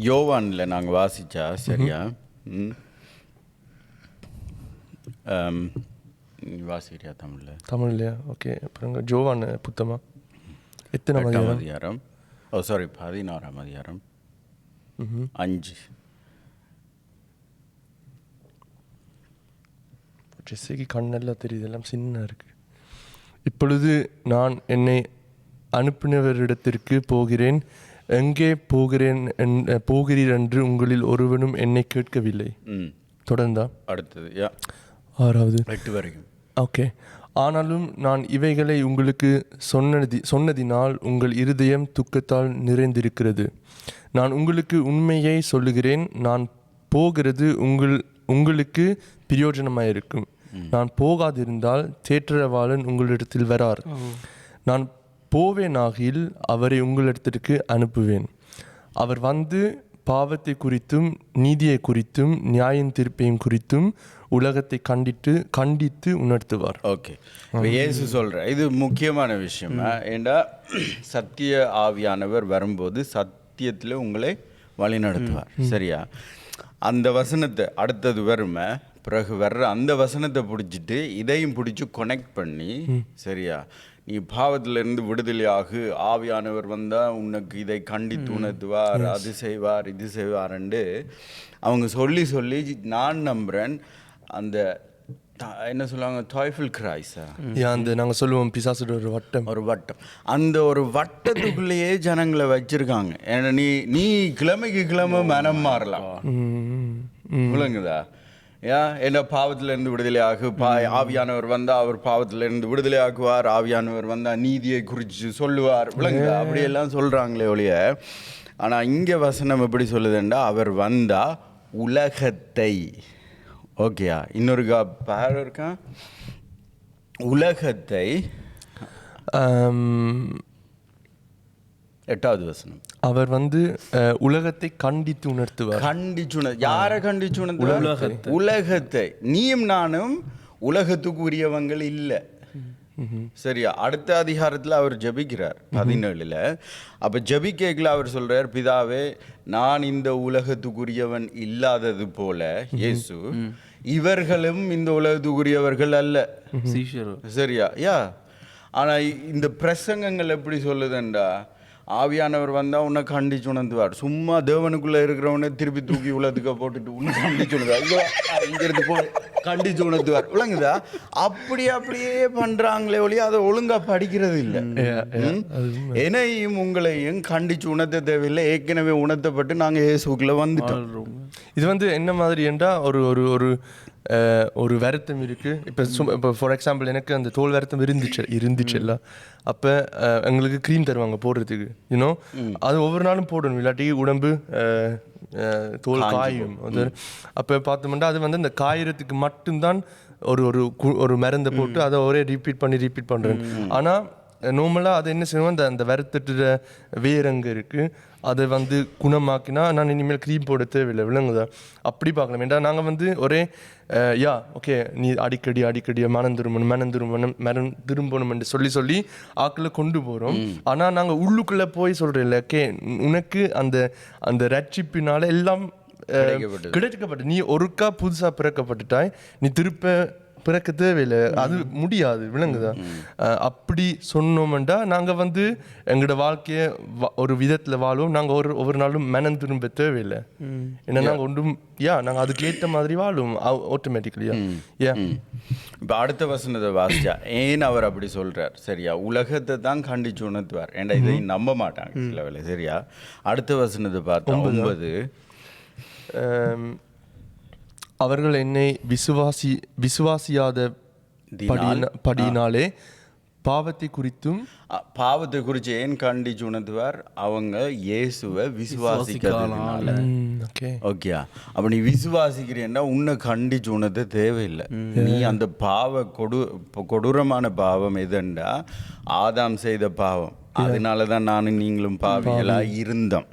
யோவானில் நாங்கள் வாசித்தா சரியா? வாசிக்கிறியா தமிழ்லையா? ஓகே, அப்புறம் ஜோவான் புத்தமா எத்தனை அதிகாரம்? 16ஆம் அதிகாரம் 5. ஜெஸ்ஸிக்கு கண்ணெல்லாம் தெரியுது, எல்லாம் சின்ன இருக்கு. இப்பொழுது நான் என்னை அனுப்பினவரிடத்திற்கு போகிறேன், எங்கே போகிறீர் என்று உங்களில் ஒருவனும் என்னை கேட்கவில்லை. தொடர்ந்தா அடுத்தது 6வது 8 வரைக்கும். ஓகே. ஆனாலும் நான் இவைகளை உங்களுக்கு சொன்னதினால் உங்கள் இருதயம் துக்கத்தால் நிறைந்திருக்கிறது. நான் உங்களுக்கு உண்மையை சொல்லுகிறேன், நான் போகிறது உங்களுக்கு பிரயோஜனமாயிருக்கும். நான் போகாதிருந்தால் தேற்றரவாளன் உங்களிடத்தில் வரார். நான் போவேனாகில் அவரை உங்களிடத்திற்கு அனுப்புவேன். அவர் வந்து பாவத்தை குறித்தும் நீதியை குறித்தும் நியாயம் தீர்ப்பையும் குறித்தும் உலகத்தை கண்டித்து உணர்த்துவார். ஓகே, இயேசு சொல்ற இது முக்கியமான விஷயம். ஏண்டா சத்திய ஆவியானவர் வரும்போது சத்தியத்தில் உங்களை வழிநடத்துவார். சரியா? அந்த வசனத்தை அடுத்தது வருமே பிறகு வர்ற அந்த வசனத்தை பிடிச்சிட்டு இதையும் பிடிச்சி கனெக்ட் பண்ணி, சரியா, நீ பாவத்திலிருந்து விடுதலையாகு, ஆவியானவர் வந்தால் உனக்கு இதை கண்டித்து உணர்த்துவார், அது செய்வார் இது செய்வார்ண்டு அவங்க சொல்லி சொல்லி நான் நம்புகிறேன். அந்த என்ன சொல்லுவாங்க, டாய்ஃபில் கிரைஸா, அந்த நாங்கள் சொல்லுவோம் பிசாசோட ஒரு வட்டம், அந்த ஒரு வட்டத்துக்குள்ளேயே ஜனங்களை வச்சிருக்காங்க. ஏன்னா நீ கிழமைக்கு கிழமை மனம் மாறலாம், விளங்குதா? என்ன பாவத்திலிருந்து விடுதலையாகு, ஆவியானவர் வந்தால் அவர் பாவத்திலிருந்து விடுதலை ஆக்குவார், ஆவியானவர் வந்தால் நீதியை குறித்து சொல்லுவார், விளங்குதா? அப்படியெல்லாம் சொல்கிறாங்களே ஒழிய, ஆனால் இங்கே வசனம் எப்படி சொல்லுதுண்டா, அவர் வந்தால் உலகத்தை, ஓகேயா, இன்னொரு பேர் இருக்கா, உலகத்தை 8வது வசனம், அவர் வந்து உலகத்தை கண்டித்து உணர்த்துவார். யாரை கண்டிச்சு உணர்த்துவார்? உலகத்தை. நீயும் நானும் உலகத்துக்கு உரியவங்கள் இல்லை. சரியா? அடுத்த அதிகாரத்தில் அவர் ஜபிக்கிறார் 17. அப்போ ஜபிக்கேக்கில் அவர் சொல்றார், பிதாவே நான் இந்த உலகத்துக்குரியவன் இல்லாதது போல இயேசு இவர்களும் இந்த உலகத்துக்குரியவர்கள் அல்ல. சரியா? ஆனால் இந்த பிரசங்கங்கள் எப்படி சொல்லுதுண்டா, ஆவியானவர் வந்தால் உன்னை கண்டிச்சு உணர்த்துவார். சும்மா தேவனுக்குள்ளே இருக்கிறவனை திருப்பி தூக்கி உலகத்துக்க போட்டுட்டு உன்னை கண்டிச்சு உணர்த்துவார், இங்கிருந்து போ கண்டிச்சு உணர்த்துவார், விளங்குதா? அப்படியே பண்ணுறாங்களே ஒழிய அதை ஒழுங்காக படிக்கிறது இல்லை. என்னையும் உங்களையும் கண்டிச்சு உணர்த்த தேவையில்லை, ஏற்கனவே உணர்த்தப்பட்டு நாங்கள் இயேசுக்குள்ளே வந்துட்டோம். இது வந்து என்ன மாதிரி என்றால் ஒரு வருத்தம் இருக்குது. இப்போ ஃபார் எக்ஸாம்பிள் எனக்கு அந்த தோல் வருத்தம் இருந்துச்சு எல்லாம். அப்போ எங்களுக்கு க்ரீம் தருவாங்க போடுறதுக்கு, யூனோ, அது ஒவ்வொரு நாளும் போடணும், இல்லாட்டி உடம்பு தோல் காயும். அது அப்போ பார்த்தோம்னா அது வந்து இந்த காயறதுக்கு மட்டும்தான் ஒரு மருந்தை போட்டு அதை ஒரே ரிப்பீட் பண்ணுறேன். ஆனால் நார்மலாக அதை என்ன செய்வோம், அந்த வருத்தட்டுற வேரங்க இருக்குது, அதை வந்து குணமாக்கினா நான் இனிமேல் க்ரீம் போட தேவையில்லை, விளங்குதா? அப்படி பார்க்கலாம். ஏன்டா நாங்கள் வந்து ஒரே ஓகே நீ அடிக்கடி மனம் திரும்பணும் என்று சொல்லி ஆக்களை கொண்டு போகிறோம். ஆனால் நாங்கள் உள்ளுக்குள்ளே போய் சொல்கிறோம் இல்லை, ஓகே உனக்கு அந்த ரட்சிப்பினால எல்லாம் கிடைக்கப்பட்டு, நீ ஒருக்கா புதுசாக பிறக்கப்பட்டுட்டாய், நீ திருப்ப பிறக்க தேவையில்லை, அது முடியாது, விளங்குதா? அப்படி சொன்னோம்டா நாங்கள் வந்து எங்களோட வாழ்க்கையை ஒரு விதத்தில் வாழ்வோம். நாங்கள் ஒவ்வொரு நாளும் மனம் திரும்ப தேவையில்லை, ஏன்னா நாங்கள் ஒன்றும் நாங்கள் அதுக்கு ஏற்ற மாதிரி வாழுவோம் ஆட்டோமேட்டிக்கலியா. இப்போ அடுத்த வசனத்தை வாசிச்சா ஏன் அவர் அப்படி சொல்கிறார்? சரியா? உலகத்தை தான் கண்டிச்சு உணர்த்துவார், ஏன்டா இதை நம்ப மாட்டாங்க சில வேலை. சரியா? அடுத்த வசனத்தை பார்த்தா 9, அவர்கள் என்னை விசுவாசியாத படியினாலே பாவத்தை குறித்தும் பாவத்தை குறித்து ஏன் கண்டிச்சு உணர்த்துவார்? அவங்க இயேசுவை விசுவாசிக்கிறதுனால. ஓகே ஓகேயா? அப்போ நீ விசுவாசிக்கிறேன்னா உன்னை கண்டிச்சு உணர்த்த தேவையில்லை. நீ அந்த கொடூரமான பாவம் எதுண்டா ஆதாம் செய்த பாவம். அதனால தான் நானும் நீங்களும் பாவிகளாக இருந்தோம்.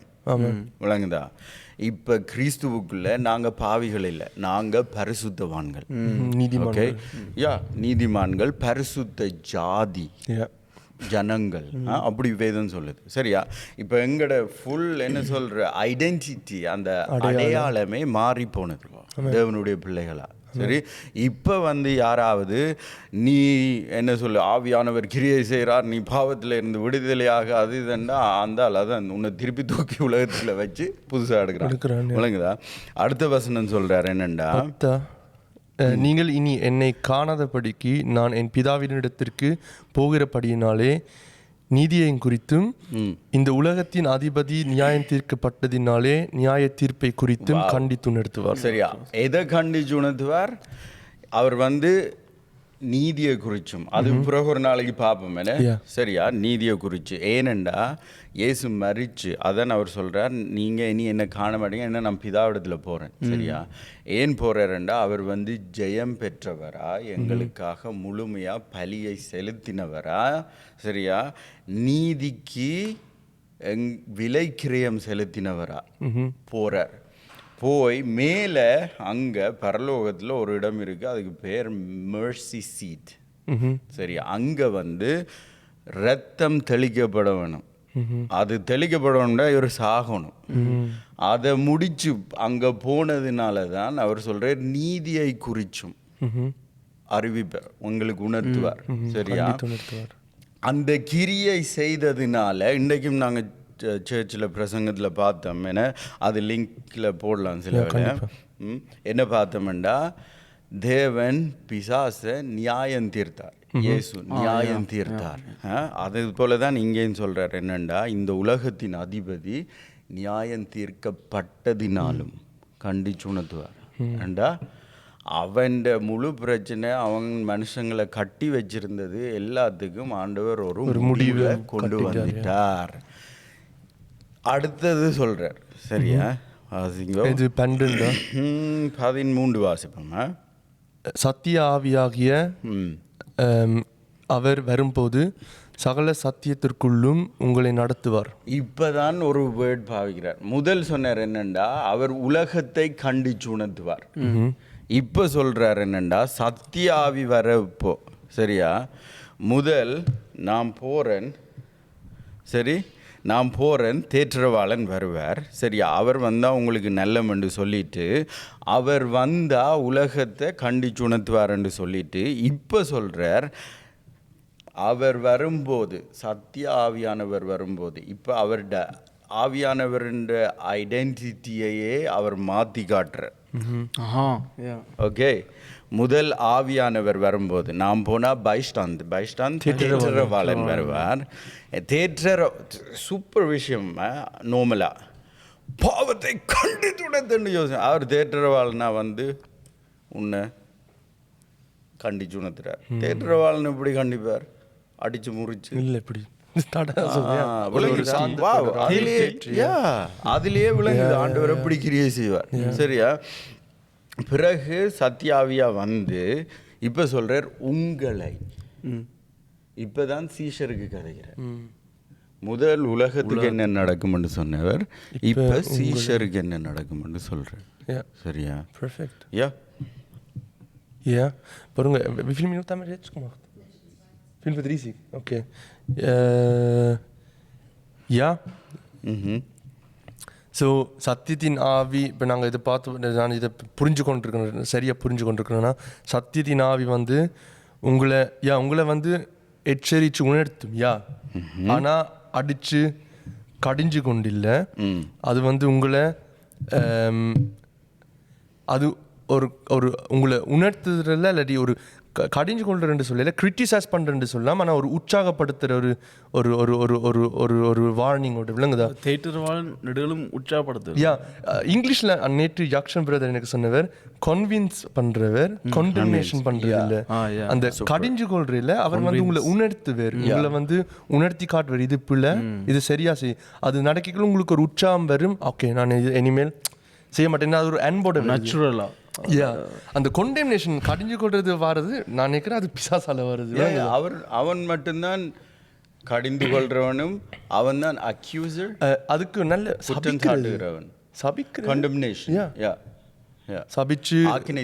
விளங்குதா? இப்போ கிறிஸ்துவுக்குள்ள நாங்கள் பாவிகள் இல்லை, நாங்கள் பரிசுத்தவான்கள். ஓகே யா, நீதிமான்கள், பரிசுத்த ஜாதி ஜனங்கள். அப்படி வேதம் சொல்லுது. சரியா? இப்போ எங்களோட ஃபுல் என்ன சொல்கிற ஐடென்டிட்டி, அந்த அடையாளமே மாறி போனது தேவனுடைய பிள்ளைகளா. சரி, இப்போ யாராவது நீ என்ன சொல்லு ஆவியானவர் கிரியை செய்கிறார், நீ பாவத்தில் இருந்து விடுதலையாக அது இதுன்னா அதான் உன்னை திருப்பி தூக்கி உலகத்தில் வச்சு புதுசாக எடுக்கிறான். விளங்குதா? அடுத்த வசனம் சொல்கிறார் என்னண்டா, நீங்கள் இனி என்னை காணாதபடிக்கு நான் என் பிதாவினிடத்திற்கு போகிறபடியினாலே நீதியையும் குறித்தும் இந்த உலகத்தின் அதிபதி நியாயம் தீர்க்கப்பட்டதினாலே நியாய தீர்ப்பை குறித்தும் கண்டித்து உணர்த்துவார். சரியா? எதை கண்டித்து உணர்த்துவார்? அவர் நீதியை குறிச்சும், அது பிறகு ஒரு நாளைக்கு பார்ப்போம். சரியா? நீதியை குறித்து. ஏனெண்டா இயேசு மரிச்சு அதான் அவர் சொல்கிறார், நீங்கள் இனி என்னை காண மாட்டீங்க, என்ன நான் பிதாவிடத்தில் போகிறேன். சரியா? ஏன் போகிறாருண்டா அவர் ஜெயம் பெற்றவரா, எங்களுக்காக முழுமையாக பலியை செலுத்தினவரா. சரியா? நீதிக்கு விலை கிரயம் செலுத்தினவரா போகிறார். போய் மேலே அங்கே பரலோகத்தில் ஒரு இடம் இருக்குது, அதுக்கு பேர் மெர்சி சீட். சரி, அங்கே ரத்தம் தெளிக்கப்பட வேணும். அது தெளிக்கப்படணும்னா இவர் சாகணும். அதை முடிச்சு அங்கே போனதுனால தான் அவர் சொல்கிறார் நீதியை குறிச்சும் அறிவிப்பார், உங்களுக்கு உணர்த்துவார். சரியா? அந்த கிரியை செய்ததுனால இன்றைக்கும் நாங்கள் சர்ச்சில் பிரசங்கத்தில் பார்த்தோம். ஏன்னா அது லிங்கில் போடலாம் சில வேலை. என்ன பார்த்தோம்டா, தேவன் பிசாசை நியாயம் தீர்த்தார், இயேசு நியாயம் தீர்த்தார். அது போல தான் இங்கேயும் சொல்கிறார் என்னண்டா, இந்த உலகத்தின் அதிபதி நியாயம் தீர்க்கப்பட்டதினாலும் கண்டிச்சு உணர்த்துவார். ஏண்டா அவன் முழு பிரச்சனை அவன் மனுஷங்களை கட்டி வச்சிருந்தது எல்லாத்துக்கும் ஆண்டவர் ஒரு முடிவை கொண்டு வந்துட்டார். அடுத்தது சொல்றார். சரியா? இது 13 வாசிப்போமா? சத்திய ஆவியாகிய அவர் வரும்போது சகல சத்தியத்திற்குள்ளும் உங்களை நடத்துவார். இப்பதான் ஒரு வேர்ட் பாவிக்கிறார். முதல் சொன்னார் என்னண்டா அவர் உலகத்தை கண்டிச்சு உணர்த்துவார். இப்போ சொல்றார் என்னண்டா சத்திய ஆவி வரப்போ. சரியா? முதல் நான் போறேன், சரி நான் போகிறேன், தேற்றவாளன் வருவார். சரியா? அவர் வந்தால் உங்களுக்கு நல்லமென்று சொல்லிட்டு அவர் வந்தால் உலகத்தை கண்டிச்சு உணர்த்துவார்ன்னு சொல்லிட்டு இப்போ சொல்கிறார் அவர் வரும்போது, சத்திய ஆவியானவர் வரும்போது, இப்போ அவர்ட ஆவியானவர்ன்ற ஐடென்டிட்டியையே அவர் மாற்றி காட்டுறார். ஓகே, முதல் ஆவியானவர் வரும்போது நாம் போனால் பைஸ்டாந்த் தேற்றவாளன் வருவார். சூப்பர் விஷயம். நோமலாக பாவத்தை கண்டித்துணர்த்துன்னு யோசனை. அவர் தேற்றவாளனா உன்னை கண்டிச்சு உணர்த்துறார். தேற்றவாளன் இப்படி கண்டிப்பார், அடிச்சு முறிச்சு இல்லை இப்படி அதிலேயே விளங்குது ஆண்டவர் எப்படி கிரியை செய்வார். சரியா? பிறகு சத்யாவியா இப்ப சொல்றார் உங்களை. இப்பதான் சீஷருக்கு கதைகிறார். முதல் உலகத்துக்கு என்ன நடக்கும்னு சொன்னவர் இப்ப சீஷருக்கு என்ன நடக்கும்னு சொல்றார். சரியா? Perfect. Ja. Ja. Warum? Wie viele Minuten haben wir jetzt gemacht? 35. Okay. Ja. So சத்தியத்தின் ஆவி, இப்போ நாங்கள் இதை பார்த்து நான் இதை புரிஞ்சு கொண்டிருக்கேன், சரியாக புரிஞ்சு கொண்டிருக்கேன்னா சத்தியத்தின் ஆவி உங்களை எச்சரித்து உணர்த்தும். ஆனால் அடித்து கடிஞ்சு கொண்டில்லை. அது உங்களை அது ஒரு ஒரு உங்களை உணர்த்துறதுல இல்லாட்டி ஒரு கடிஞ்சு கொள்றேன்னு சொல்லல, கிரிட்டிசைஸ் பண்ணுறேன்னு சொல்லலாம். ஆனால் ஒரு உற்சாகப்படுத்துகிற ஒரு ஒரு ஒரு ஒரு ஒரு ஒரு ஒரு வார்னிங்கோட விளங்குதா? தேட்டர் வாழ் நெடுகளும் உற்சாகப்படுத்து. யா, இங்கிலீஷில் நேற்று ஜாக்சன் பிரதர் எனக்கு சொன்னவர், கன்வின்ஸ் பண்ணுறவர், கண்டெம்னேஷன் பண்ணுறது இல்லை. அந்த கடிஞ்சு கொள்றதில்ல, அவர் வந்து உங்களை உணர்த்துவர், உங்களை வந்து உணர்த்தி காட்டுவார், இது பிள்ளை, இது சரியா செய். அது நடக்கிக்குள்ள உங்களுக்கு ஒரு உற்சாகம் வரும். ஓகே, நான் இது இனிமேல் செய்ய மாட்டேன், அது ஒரு அன்போட நேச்சுரலா. அந்த கொண்டெம்னேஷன் கடிஞ்சு கொள்றது வாரது, நான் நினைக்கிறேன் அது பிசாசால வருது. அவன் மட்டும்தான் கடிந்து கொள்றவனும், அவன் தான் அக்யூசர், அதுக்கு நல்ல குற்றம் சாட்டுகிறவன், கண்டெம்னேஷன். சபிச்சு ஆக்கினை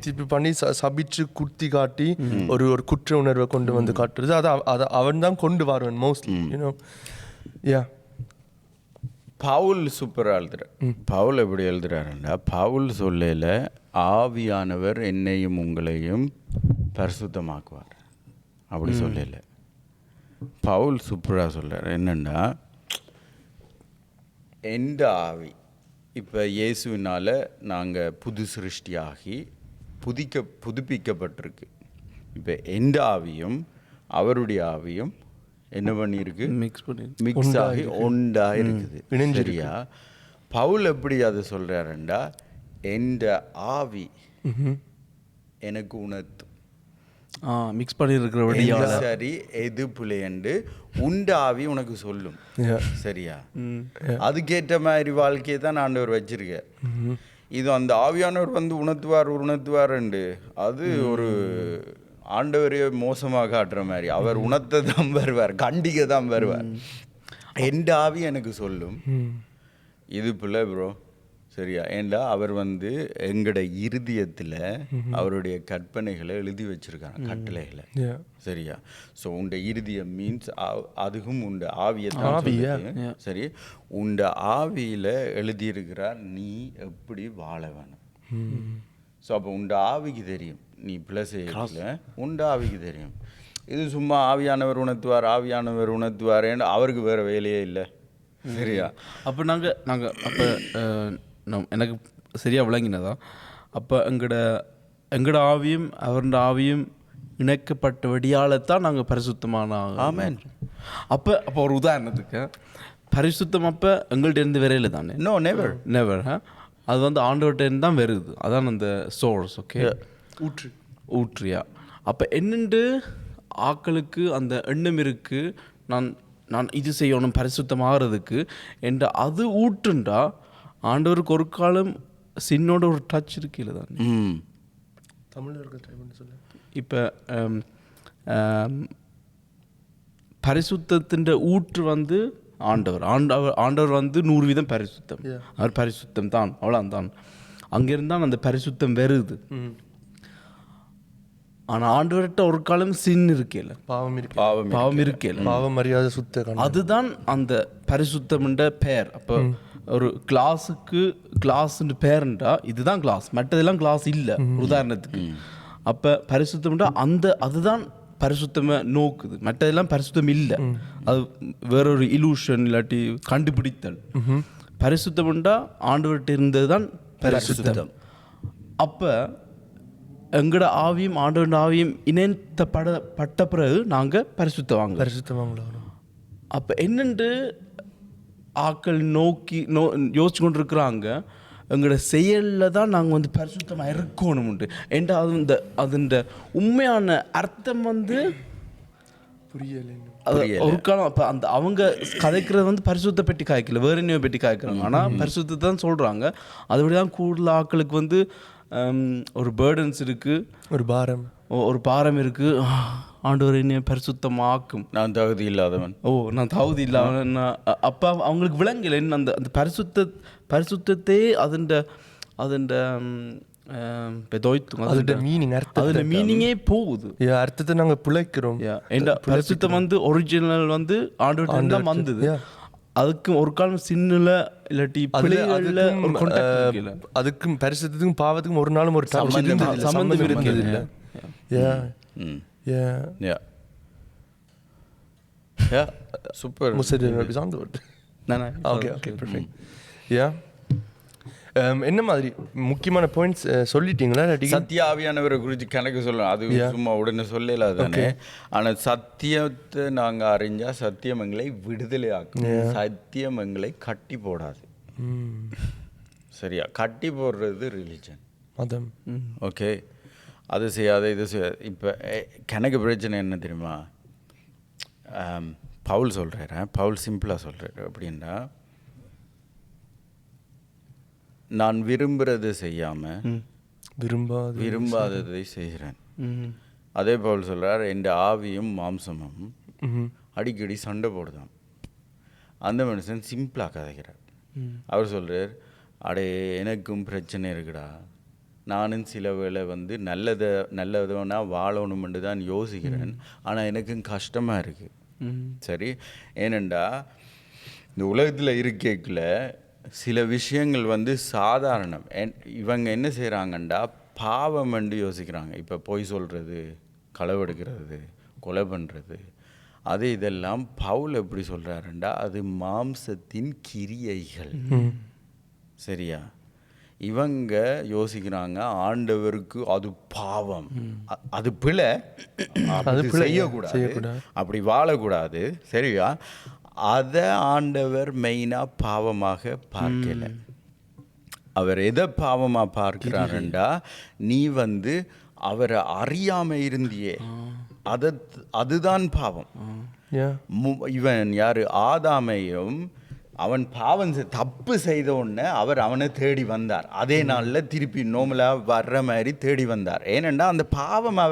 தீர்ப்பு பண்ணி சபிச்சு குத்தி காட்டி ஒரு ஒரு குற்ற உணர்வை கொண்டு வந்து காட்டுறது, அதை அவன் தான் கொண்டு வருவன் மோஸ்ட்லி, யூனோ. யா, பவுல் சூப்பராக எழுதுறார். பவுல் எப்படி எழுதுறாருன்னா, பவுல் சொல்லல ஆவியானவர் என்னையும் உங்களையும் பரிசுத்தமாக்குவார் அப்படி சொல்லல. பவுல் சூப்பராக சொல்றார் என்னன்னா, எந்த ஆவி இப்போ இயேசுவினால் நாங்கள் புது சிருஷ்டியாகி புதுப்பிக்கப்பட்டிருக்கு. இப்போ எந்த ஆவியும் அவருடைய ஆவியும் என்ன பண்ணியிருக்கு, மிக்ஸ் ஆகி ஒன்றா இருக்குது. சரியா? பவுல் எப்படி அதை சொல்கிறாருண்டா, எந்த ஆவி எனக்கு உணர்த்தும், மிக்ஸ் பண்ணியிருக்கிற சரி எது பிள்ளைண்டு உண்ட ஆவி உனக்கு சொல்லும். சரியா? அதுக்கேற்ற மாதிரி வாழ்க்கையை தான் ஆண்டவர் வச்சிருக்கார். இது அந்த ஆவியானவர் வந்து உணர்த்துவாருண்டு, அது ஒரு ஆண்டவரையே மோசமாக காட்டுற மாதிரி. அவர் உணர்த்த தான் வருவார், கண்டிக்க தான் வருவார். எந்த ஆவி எனக்கு சொல்லும் இது பிள்ளை ப்ரோ. சரியா? ஏண்டா அவர் வந்து எங்களோட இருதயத்தில் அவருடைய கற்பனைகளை எழுதி வச்சிருக்காங்க, கட்டளைகளை. சரியா? ஸோ உண்ட இருதயம் மீன்ஸ் அதுவும் உண்ட ஆவியை தான். சரி, உண்ட ஆவியில் எழுதியிருக்கிறார் நீ எப்படி வாழ வேணும். ஸோ அப்போ உண்ட ஆவிக்கு தெரியும் நீ ப்ளஸ் செய்யல, உண்ட ஆவிக்கு தெரியும். இது சும்மா ஆவியானவர் உணர்த்துவார் ஏன்னா அவருக்கு வேறு வேலையே இல்லை. சரியா? அப்போ நாங்கள் அப்போ எனக்கு சரியாக விளங்கினதா, அப்போ எங்களோட ஆவியும் அவரோட ஆவியும் இணைக்கப்பட்ட வடியால்தான் நாங்கள் பரிசுத்தமான. ஆமென். அப்போ ஒரு உதாரணத்துக்கு பரிசுத்தம் அப்போ எங்கள்கிட்ட இருந்து வரையில தானே? No, never. அது வந்து ஆண்டவர்கிட்ட இருந்து தான் வருது, அதான் அந்த சோர்ஸ். ஓகே, ஊற்றியா? அப்போ என்னென்று ஆக்களுக்கு அந்த எண்ணம் இருக்குது, நான் இது செய்யணும் பரிசுத்தமாகிறதுக்கு என்ற அது ஊற்றுண்டா ஆண்டவருக்கு ஒரு காலம் சின்னோட ஒரு டச் இருக்குல்ல தானே? இப்போ பரிசுத்தத்தின் ஊற்று வந்து ஆண்டவர் வந்து 100% பரிசுத்தம். அவர் பரிசுத்தம் தான், அவ்வளோதான். அங்கிருந்தான் அந்த பரிசுத்தம் வருது. ஆனால் ஆண்டவர்கிட்ட ஒரு காலம் சின் இருக்கல, பாவம் இருக்கல, பாவம் மரியாதை சுத்த. அதுதான் அந்த பரிசுத்தம்ன்ற பெயர். அப்போ ஒரு கிளாஸ்ன்னு பேருண்டா இதுதான் கிளாஸ், மற்றதெல்லாம் கிளாஸ் இல்லை உதாரணத்துக்கு. அப்போ பரிசுத்தம்ன்றா அதுதான் பரிசுத்தமாக நோக்குது, மற்றதெல்லாம் பரிசுத்தம் இல்லை, அது வேறொரு இலூஷன் இல்லாட்டி கண்டுபிடித்தல். பரிசுத்தம்ன்றா ஆண்டவர்கிட்ட இருந்தது தான் பரிசுத்தம். அப்போ எங்களோட ஆவியும் ஆண்டவரோட ஆவியும் இணைத்தப்பட்ட பிறகு நாங்கள் பரிசுத்தவாங்களோம். அப்போ என்னென்று ஆக்கள் யோசிச்சு கொண்டு இருக்கிறாங்க, எங்களோட செயலில் தான் நாங்கள் வந்து பரிசுத்தமாக இருக்கணும்ண்டு. ஏன்டா அதுண்ட உண்மையான அர்த்தம் வந்து புரியலை ஒரு காலம். அப்போ அவங்க கதைக்கிறது வந்து பரிசுத்த பெட்டி காய்க்கல, வேற என்ன பெட்டி காய்க்கிறாங்க. ஆனால் பரிசுத்தை தான் சொல்கிறாங்க. அதுபடி தான் கூடுதல் ஆக்களுக்கு வந்து ஒரு பேர்டன்ஸ் இருக்குது, ஒரு பாரம் இருக்குது. ஆண்டவர் என்னை பரிசுத்தமாக்கும், நான் தகுதி இல்லாதவன். நான் தகுதி இல்லாதவன். அப்போ அவங்களுக்கு விளங்கல என்ன அந்த பரிசுத்தத்தை அதோட மீனிங்கே போகுது, அர்த்தத்தை நாங்கள் பிழைக்கிறோம். பரிசுத்தம் வந்து ஒரிஜினல் வந்து ஆண்டவர் தான் வந்தது. அதுக்கு ஒரு காலம் சின்ன இல்லாட்டி அதுக்கும் பரிசுத்தத்துக்கும் பாவத்துக்கும் ஒரு நாளும் ஒரு சம்பந்தம் இருந்தது இல்லை. Super. Musst du dir etwas antworten? Nein. Okay, perfekt. Ja. என்ன மாதிரி முக்கியமான பாயிண்ட்ஸ் சொல்லிட்டீங்களா இல்லாட்டி சத்திய ஆவியானவரை குறித்து கணக்கு சொல்லணும், அது சும்மா உடனே சொல்லல தானே. ஆனால் சத்தியத்தை நாங்கள் அறிஞ்சால் சத்தியம் எங்களை விடுதலை ஆக்கும், சத்தியம் எங்களை கட்டி போடாது. சரியா? கட்டி போடுறது ரிலிஜன். மதம். ஓகே, அது செய்யாத இது செய்யாது. இப்போ கணக்கு பிரச்சனை என்ன தெரியுமா? பவுல் சொல்கிறேன், பவுல் சிம்பிளாக சொல்கிறார். அப்படின்னா நான் விரும்புகிறதை செய்யாமல் விரும்பாததை செய்கிறேன். அதே பவுல் சொல்கிறார், என் ஆவியும் மாம்சமும் அடிக்கடி சண்டை போடுதான். அந்த மனுஷன் சிம்பிளாக கதைக்கிறார். அவர் சொல்கிறார், அடே எனக்கும் பிரச்சனை இருக்குடா, நானும் சில வேளை வந்து நல்லதவனா வாழணுமென்று தான் யோசிக்கிறேன், ஆனால் எனக்கும் கஷ்டமாக இருக்குது. சரி, ஏனெண்டா இந்த உலகத்தில் இருக்கேக்குள்ள சில விஷயங்கள் வந்து சாதாரணம். இவங்க என்ன செய்கிறாங்கண்டா பாவம் என்று யோசிக்கிறாங்க. இப்போ பொய் சொல்கிறது, களவெடுக்கிறது, கொலை பண்ணுறது, அது இதெல்லாம் பவுல் எப்படி சொல்கிறாருண்டா அது மாம்சத்தின் கிரியைகள். சரியா? இவங்க யோசிக்கிறாங்க ஆண்டவருக்கு அது பாவம், அது பிழை, அது செய்யக்கூடாது, அப்படி வாழக்கூடாது. சரியா? அதை ஆண்டவர் மெயினாக பாவமாக பார்க்கல. அவர் எதை பாவமாக பார்க்கிறாருண்டா, நீ வந்து அவரை அறியாம இருந்தியே, அதுதான் பாவம். இவன் யாரு? ஆதாமையும் அவன் பாவம் தப்பு செய்த உடனே அவர் அவனை தேடி வந்தார். அதே நாளில் திருப்பி நோமலாக வர்ற மாதிரி தேடி வந்தார். ஏனெண்டா அந்த பாவம்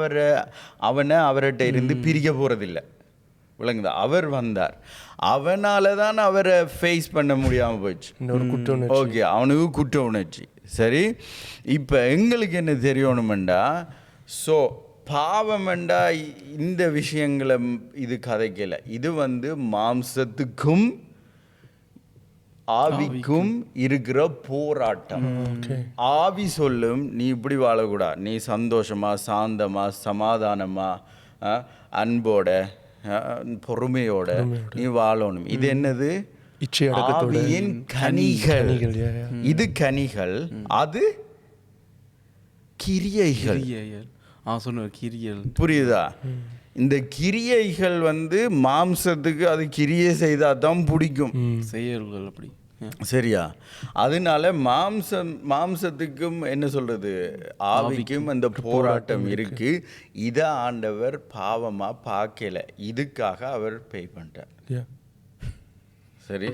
அவனை அவர்கிட்ட இருந்து பிரிக்க போகிறதில்லை. விளங்குதா? அவர் வந்தார், அவனால தான் அவரை ஃபேஸ் பண்ண முடியாமல் போயிடுச்சு. ஓகே, அவனுக்கு குற்ற உணர்ச்சி. சரி, இப்போ எங்களுக்கு என்ன தெரியணுமெண்டா, ஸோ பாவமெண்டா இந்த விஷயங்களை இது கதைக்கல. இது வந்து மாம்சத்துக்கும் ஆவிக்கும் இருக்கிற போராட்டம். ஆவி சொல்லும், நீ இப்படி வாழக்கூடாது, நீ சந்தோஷமா, சாந்தமா, சமாதானமா, அன்போட, பொறுமையோட நீ வாழணும். இது என்னது? ஆவியின் கனிகள். இது கனிகள், அது கிரியைகள். புரியுதா? இந்த கிரியைகள் வந்து மாம்சத்துக்கு அது கிரியை செய்தால் தான் பிடிக்கும், செயல்கள் அப்படி. சரியா? அதனால மாம்சத்துக்கும் என்ன சொல்றது, ஆவிக்கும் அந்த போராட்டம் இருக்கு. இதை ஆண்டவர் பாவமா பார்க்கல, இதுக்காக அவர் பே பண்ணிட்டார். சரி,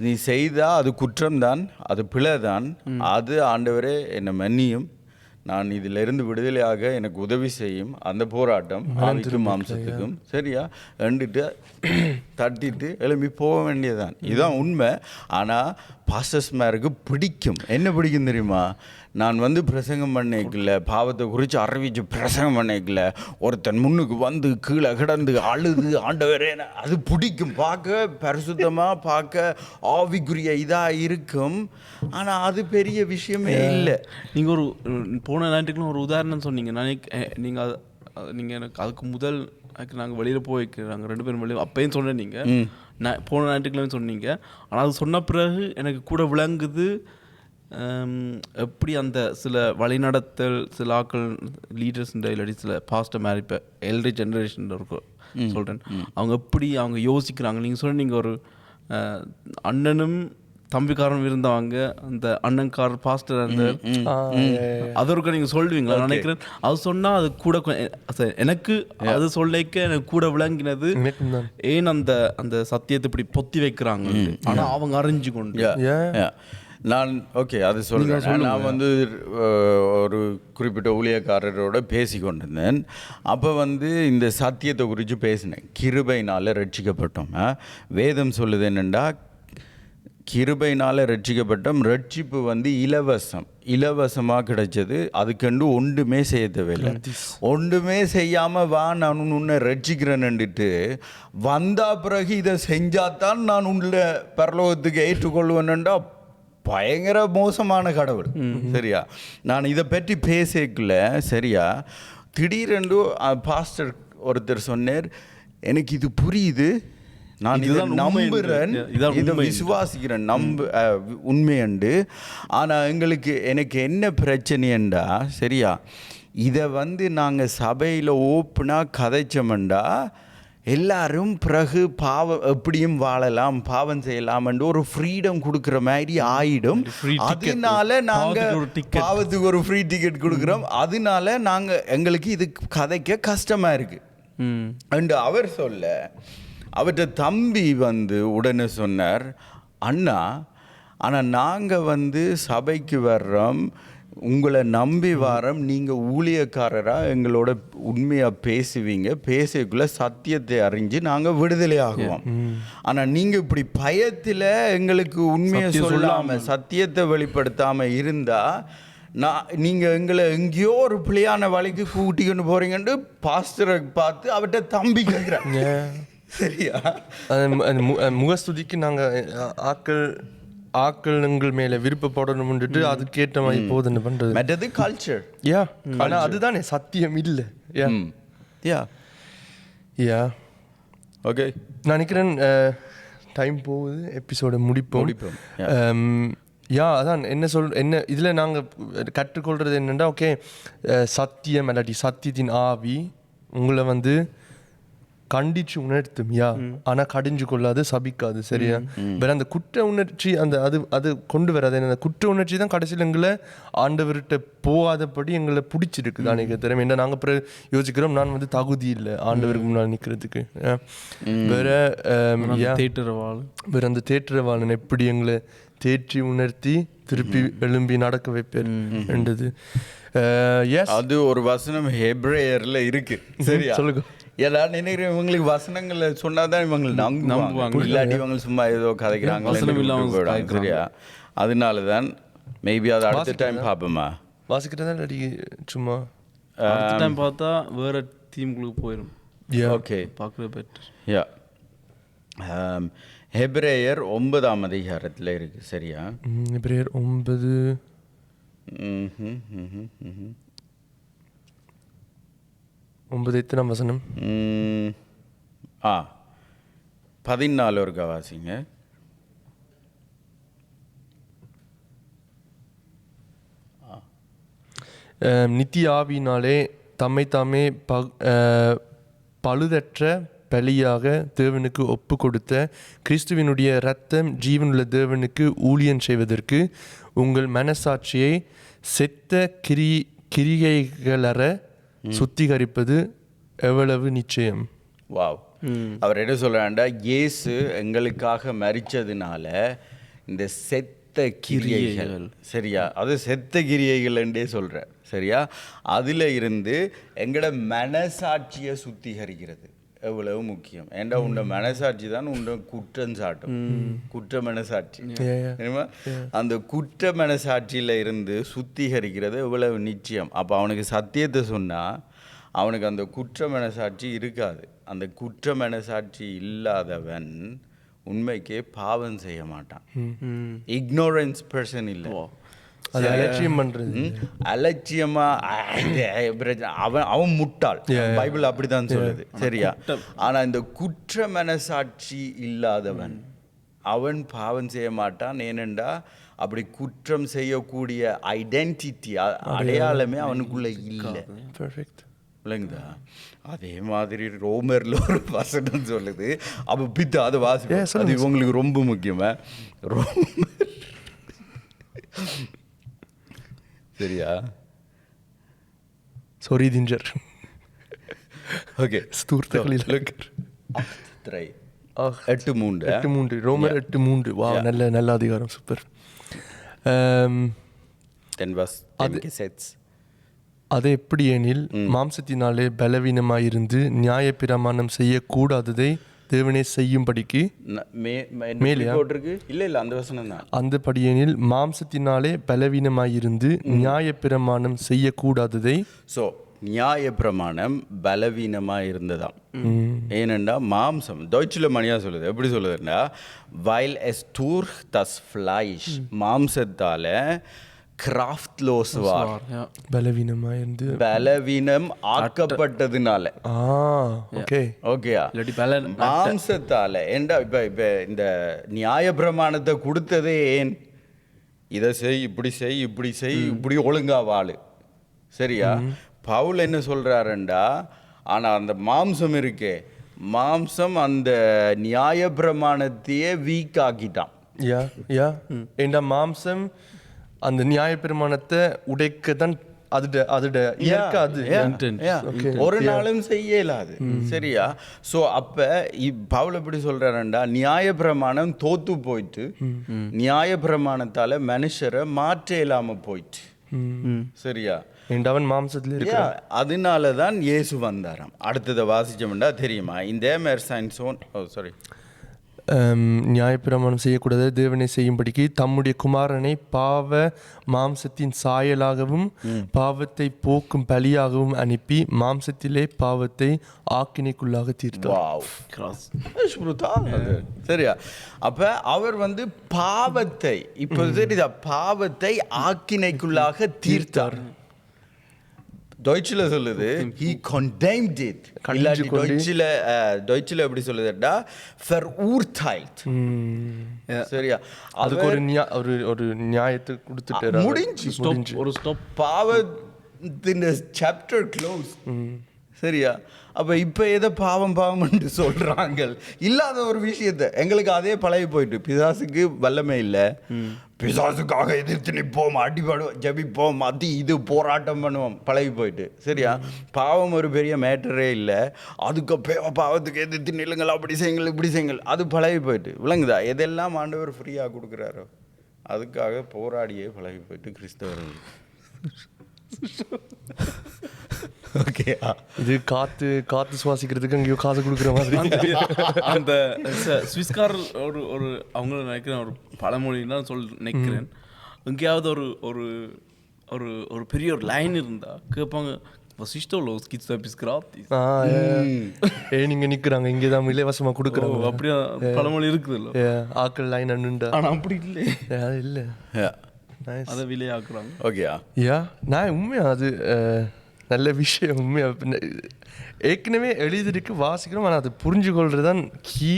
நீ செய்தா அது குற்றம்தான், அது பிழைதான், அது ஆண்டவரே என்னை மன்னியும், நான் இதிலிருந்து விடுதலையாக எனக்கு உதவி செய்யும். அந்த போராட்டம் ஆவிக்கும் மாம்சத்துக்கும். சரியா? ரெண்டுட்டு தட்டிட்டு எழுப்பி போக வேண்டியதான். இதுதான் உண்மை. ஆனால் பாஸ்டர்ஸ்மாருக்கு பிடிக்கும். என்ன பிடிக்கும் தெரியுமா? நான் வந்து பிரசங்கம் பண்ணிக்கல, பாவத்தை குறித்து அறிவிச்சு பிரசங்கம் பண்ணிக்கல, ஒருத்தன் முன்னுக்கு வந்து கீழே கிடந்து அழுது ஆண்டவரே, அது பிடிக்கும். பார்க்க பரிசுத்தமாக, பார்க்க ஆவிக்குரிய இதாக இருக்கும். ஆனால் அது பெரிய விஷயமே இல்லை. நீங்கள் ஒரு போன ஞாயிற்றுக்கிழமை ஒரு உதாரணம் சொன்னீங்க. நீங்கள் எனக்கு அதுக்கு முதல் நாங்கள் வெளியில் போய் நாங்கள் 2 பேரும் வெளியே அப்பயும் சொன்னேன். நீங்கள் போன ஞாயிற்றுக்கிழமை சொன்னீங்க. ஆனால் அது சொன்ன பிறகு எனக்கு கூட விளங்குது எப்படி அந்த சில வழிநடத்தல், சில ஆக்கள் லீடர்ஸ் இல்லாட்டி சில பாஸ்டர் மாதிரி இப்போ எல்டர் ஜென்ரேஷன் இருக்கும் சொல்கிறேன், அவங்க எப்படி அவங்க யோசிக்கிறாங்க. நீங்கள் சொன்னீங்க ஒரு அண்ணனும் தம்பிக்காரன் இருந்தவங்க, அந்த அண்ணன்காரர் பாஸ்டர், அந்த அதற்கு நீங்கள் சொல்லுவீங்களா? நினைக்கிறேன் அது சொன்னால் அது கூட எனக்கு அது சொல்லிக்க எனக்கு கூட விளங்கினது. ஏன் அந்த அந்த சத்தியத்தை இப்படி பொத்தி வைக்கிறாங்க, ஆனால் அவங்க அறிஞ்சு கொண்டு. நான் ஓகே அது சொல்கிறேன். நான் வந்து ஒரு குறிப்பிட்ட ஊழியக்காரரோட பேசி கொண்டிருந்தேன். அப்போ வந்து இந்த சத்தியத்தை குறித்து பேசினேன். கிருபையினால் ரட்சிக்கப்பட்டோம். வேதம் சொல்லுது என்னென்னா, கிருபையினால் ரட்சிக்கப்பட்டோம், ரட்சிப்பு வந்து இலவசமாக கிடைச்சது, அதுக்கண்டு ஒன்றுமே செய்ய தேவையில்லை. ஒன்றுமே செய்யாமல் வா நான் உன்னை ரட்சிக்கிறேன்னுட்டு வந்தா பிறகு இதை செஞ்சாதான் நான் உள்ள பரலோகத்துக்கு ஏற்றுக்கொள்வேன்டா பயங்கர மோசமான கடவுள். சரியா? நான் இதை பற்றி பேசிக்கல. சரியா? திடீரென்று பாஸ்டர் ஒருத்தர் சொன்னார், எனக்கு இது புரியுது, நான் இதை இதுதான் உண்மை என்று. நம்புறேன், இதுதான் இதை உண்மை என்று. விசுவாசிக்கிறேன், உண்மையண்டு. ஆனால் எனக்கு என்ன பிரச்சனைண்டா, சரியா, இதை நாங்கள் சபையில் ஓப்பனாக கதைச்சோம்டா எல்லாரும் பிறகு பாவம் எப்படியும் வாழலாம், பாவம் செய்யலாம்னு ஒரு ஃப்ரீடம் கொடுக்குற மாதிரி ஆயிடும். அதனால நாங்கள் பாவத்துக்கு ஒரு ஃப்ரீ டிக்கெட் கொடுக்குறோம். அதனால நாங்கள் எங்களுக்கு இது கதைக்க கஷ்டமாக இருக்கு அண்டு அவர் சொல்ல, அவர்கிட்ட தம்பி உடனே சொன்னார், அண்ணா ஆனால் நாங்கள் சபைக்கு வர்றோம், உங்களை நம்பி வரோம், நீங்கள் ஊழியக்காரராக எங்களோட உண்மையாக பேசுவீங்க, பேசக்குள்ள சத்தியத்தை அறிஞ்சு நாங்கள் விடுதலை ஆகுவோம். ஆனால் நீங்கள் இப்படி பயத்தில் எங்களுக்கு உண்மையை சொல்லாமல் சத்தியத்தை வெளிப்படுத்தாமல் இருந்தால் நீங்கள் எங்களை எங்கேயோ ஒரு பிள்ளையான வழிக்கு கூட்டிக்கொண்டு போகிறீங்கன்னு பாஸ்டரை பார்த்து அவர்கிட்ட தம்பி கேட்குறாங்க. சரியா, முகஸ்துதிக்கு நாங்கள் ஆக்கள் மேல விருப்பப்படணும்னுட்டு அதுக்கேற்ற மாதிரி போதுன்னு பண்றது மற்றது கல்ச்சர். யா, ஆனா அதுதானே சத்தியம் இல்லை. யா யா யா ஓகே, நான் நினைக்கிறேன் டைம் போகுது, எபிசோட முடிப்போம். யா அதான் என்ன இதில் நாங்கள் கற்றுக்கொள்கிறது என்னென்னா, ஓகே சத்தியம் இல்லாட்டி சத்தியத்தின் ஆவி உங்களை கண்டிச்சு உணர்த்தும். யா, ஆனால் கடிஞ்சு கொள்ளாது, சபிக்காது. சரியா, வேற அந்த குற்ற உணர்ச்சி அது கொண்டு வராது. அந்த குற்ற உணர்ச்சி தான் கடைசியில் எங்களை ஆண்டவர்கிட்ட போகாதபடி எங்களை பிடிச்சிருக்கு தான் எனக்கு தெரியும். ஏன்னா நாங்கள் அப்புறம் யோசிக்கிறோம், நான் தகுதி இல்லை ஆண்டவருக்கு முன்னால் நிற்கிறதுக்கு. வேற வேற அந்த தேற்றவாளன் எப்படி எங்களை தேற்றி உணர்த்தி திருப்பி எழும்பி நடக்க வைப்பார் என்றது. அது ஒரு வசனம் ஹெப்ரேயர்ல இருக்கு. சரியா, சொல்லுங்க. எல்லாரும் நினைக்கிறேன் இவங்களுக்கு வசனங்களை சொன்னாதான் இவங்க நம்புவாங்க, இல்லாட்டி இவங்க சும்மா ஏதோ கதைக்கிறாங்க. சரியா, அதனால தான் மேபி அது அடுத்த டைம் பார்ப்போமா, வாசிக்கிறதா இல்லாட்டி சும்மா அடுத்த டைம் பார்த்தா வேற தீம்களுக்கு போயிடும். ஓகே, பார்க்கறது பெட்டர். யா, ஹெப்ரேயர் 9ஆம் அதிகாரத்தில் இருக்கு. சரியா, ஹெப்ரேயர் 9 எத்தனாம் வசனம்? 14 ஒரு வாசிங்க. நித்திய ஆவியினாலே தம்மை தாமே பழுதற்ற பலியாக தேவனுக்கு ஒப்பு கொடுத்த கிறிஸ்துவினுடைய இரத்தம் ஜீவனுள்ள தேவனுக்கு ஊழியம் செய்வதற்கு உங்கள் மனசாட்சியை செத்த கிரிகைகளற சுத்திகரிப்பது எவ்வளவு நிச்சயம். வாவ், அவர் என்ன சொல்றாண்டா, இயேசு எங்களுக்காக மரிச்சதுனால இந்த செத்த கிரியைகள், சரியா, அது செத்த கிரியைகள் என்றே சொல்ற. சரியா, அதுல இருந்து எங்களோட மனசாட்சியை சுத்திகரிக்கிறது எவ்வளவு முக்கியம். ஏண்டா உண்ட மனசாட்சி தான் உண்ட குற்றம் சாட்டும், குற்ற மனசாட்சி. அந்த குற்ற மனசாட்சியில இருந்து சுத்திகரிக்கிறது எவ்வளவு நிச்சயம். அப்போ அவனுக்கு சத்தியத்தை சொன்னா அவனுக்கு அந்த குற்ற மனசாட்சி இருக்காது. அந்த குற்ற மனசாட்சி இல்லாதவன் உண்மைக்கே பாவம் செய்ய மாட்டான். இக்னோரன்ஸ் பர்சன் இல்லை, அலட்சியம் பண்றது, அலட்சியமா அவன் முட்டாள். பைபிள் அப்படிதான் சொல்லுது. சரியா, ஆனா இந்த குற்ற மனசாட்சி இல்லாதவன் அவன் பாவம் செய்ய மாட்டான். ஏனென்றா அப்படி குற்றம் செய்யக்கூடிய ஐடென்டிட்டி, அடையாளமே அவனுக்குள்ள இல்லை. இல்லைங்களா? அதே மாதிரி ரோமர்ல ஒரு வசனம் சொல்லுது. அப்போ பித்தா அதை வாசி, அது இவங்களுக்கு ரொம்ப முக்கியமா. ரோமர், சரியா, சாரி திஞ்சர், ஓகே, ஸ்தூர்த்தகளில் 8:3 ரோமர் 8:3. வா, நல்ல அதிகாரம், சூப்பர். அது எப்படி எனில் மாம்சத்தினாலே பலவீனமாயிருந்து நியாயப்பிரமாணம் செய்யக்கூடாததை தேவனே செய்யும்படிக்கு அந்த படியெனில் மாம்சத்தினாலே பலவீனமாயிருந்து நியாயப்பிரமாணம் செய்யக்கூடாததை. ஸோ நியாயப்பிரமாணம் பலவீனமாக இருந்ததாம். ஏனெண்டா மாம்சம் டொய்ச்சில் மணியாக சொல்லுது. எப்படி சொல்லுதுன்னா, வைல் எஸ் டூர் தஸ் ஃப்ளைஷ், மாம்சத்தால் கிராஃப்ட்லோஸ் வார், Ja. பலவீனமா இருந்து பலவீனம் ஆக்கப்பட்டதுனால. ஓகே ஓகேயா? இல்லாட்டி பல மாம்சத்தால ஏண்டா இப்ப இந்த நியாயப்பிரமாணத்தை கொடுத்ததே ஏன்? இதை செய், இப்படி செய், இப்படி செய், இப்படி ஒழுங்கா வாழு. சரியா? பவுல் என்ன சொல்றாருண்டா, ஆனா அந்த மாம்சம் இருக்கே, மாம்சம் அந்த நியாயப்பிரமாணத்தையே வீக் ஆக்கிட்டான். இந்த மாம்சம் அந்த நியாயப்பிரமாணத்தை உடைக்க தான் அதோட இயற்கை அது. ஒரு நாளும் செய்யலாது. சரியா? ஸோ அப்ப பவுல் எப்படி சொல்றாருண்டா, நியாயப்பிரமாணம் தோத்து போயிட்டு, நியாயப்பிரமாணத்தால மனுஷரை மாற்ற இல்லாம போயிட்டு. சரியா? அவன் மாம்சத்துல இருக்க, அதனால தான் இயேசு வந்தாராம். அடுத்ததை வாசிச்சோம்டா தெரியுமா? இந்த மேர்சைன்ஸோன் சாரி நியாயப்பிரமாணம் செய்யக்கூடாது தேவனை செய்யும்படிக்கு தம்முடைய குமாரனை பாவ மாம்சத்தின் சாயலாகவும் பாவத்தை போக்கும் பலியாகவும் அனுப்பி மாம்சத்திலே பாவத்தை ஆக்கினைக்குள்ளாக தீர்த்தார். சரியா? அப்ப அவர் வந்து பாவத்தை, இப்ப தெரியுதா, பாவத்தை ஆக்கினைக்குள்ளாக தீர்த்தார். டொய்ச்சில் சொல்லுது he condemned it. இல்லாட்டி டொய்ச்சில் எப்படி சொல்லுதுடா, verurteilt. சரியா? அதுக்கு ஒரு நியாயத்தை கொடுத்துட்டாரு. முடிஞ்சு ஒரு ஸ்டாப். பாவத்தின் சாப்டர் க்ளோஸ். சரியா? அப்போ இப்போ எதை பாவம் பாவம்னு சொல்கிறாங்க, இல்லாத ஒரு விஷயத்த எங்களுக்கு அதே பழகி போயிட்டு. பிசாசுக்கு வல்லமை இல்லை, பிசாசுக்காக எதிர்த்து நிற்போம், அடிபடுவோம், ஜபிப்போம், இது போராட்டம் பண்ணுவோம், பழகி போயிட்டு. சரியா? பாவம் ஒரு பெரிய மேட்டரே இல்லை, அதுக்கு பாவத்துக்கு எதிர்த்து நில்லுங்கள், அப்படி செய்யுங்கள், இப்படி செய்யுங்கள், அது பழகி போயிட்டு. விளங்குதா? எதெல்லாம் ஆண்டவர் ஃப்ரீயாக கொடுக்குறாரோ அதுக்காக போராடியே பழகி போயிட்டு கிறிஸ்தவர்கள். ஓகே, இது காத்து சுவாசிக்கிறதுக்கு எங்கேயோ காசு கொடுக்குற மாதிரி. அந்த சுவிஸ்காரர் ஒரு அவங்க நினைக்கிறேன், ஒரு பழமொழின்னா நினைக்கிறேன், எங்கேயாவது ஒரு ஒரு ஒரு பெரிய ஒரு லைன் இருந்தா கேட்பாங்க, நீங்க நிக்கிறாங்க இங்கதான் இலவசமா கொடுக்குறாங்க, அப்படியா பழமொழி இருக்குது. ஆக்கள் லைன் அண்ணுண்டா, ஆனா அப்படி இல்லை, இல்ல அதை விலையாக்குறாங்க. ஓகேயா? நான் உண்மையா அது நல்ல விஷயம். உண்மையா ஏற்கனவே எழுதிருக்கு, வாசிக்கிறோம், ஆனால் அது புரிஞ்சு கொள்றதுதான் கீ.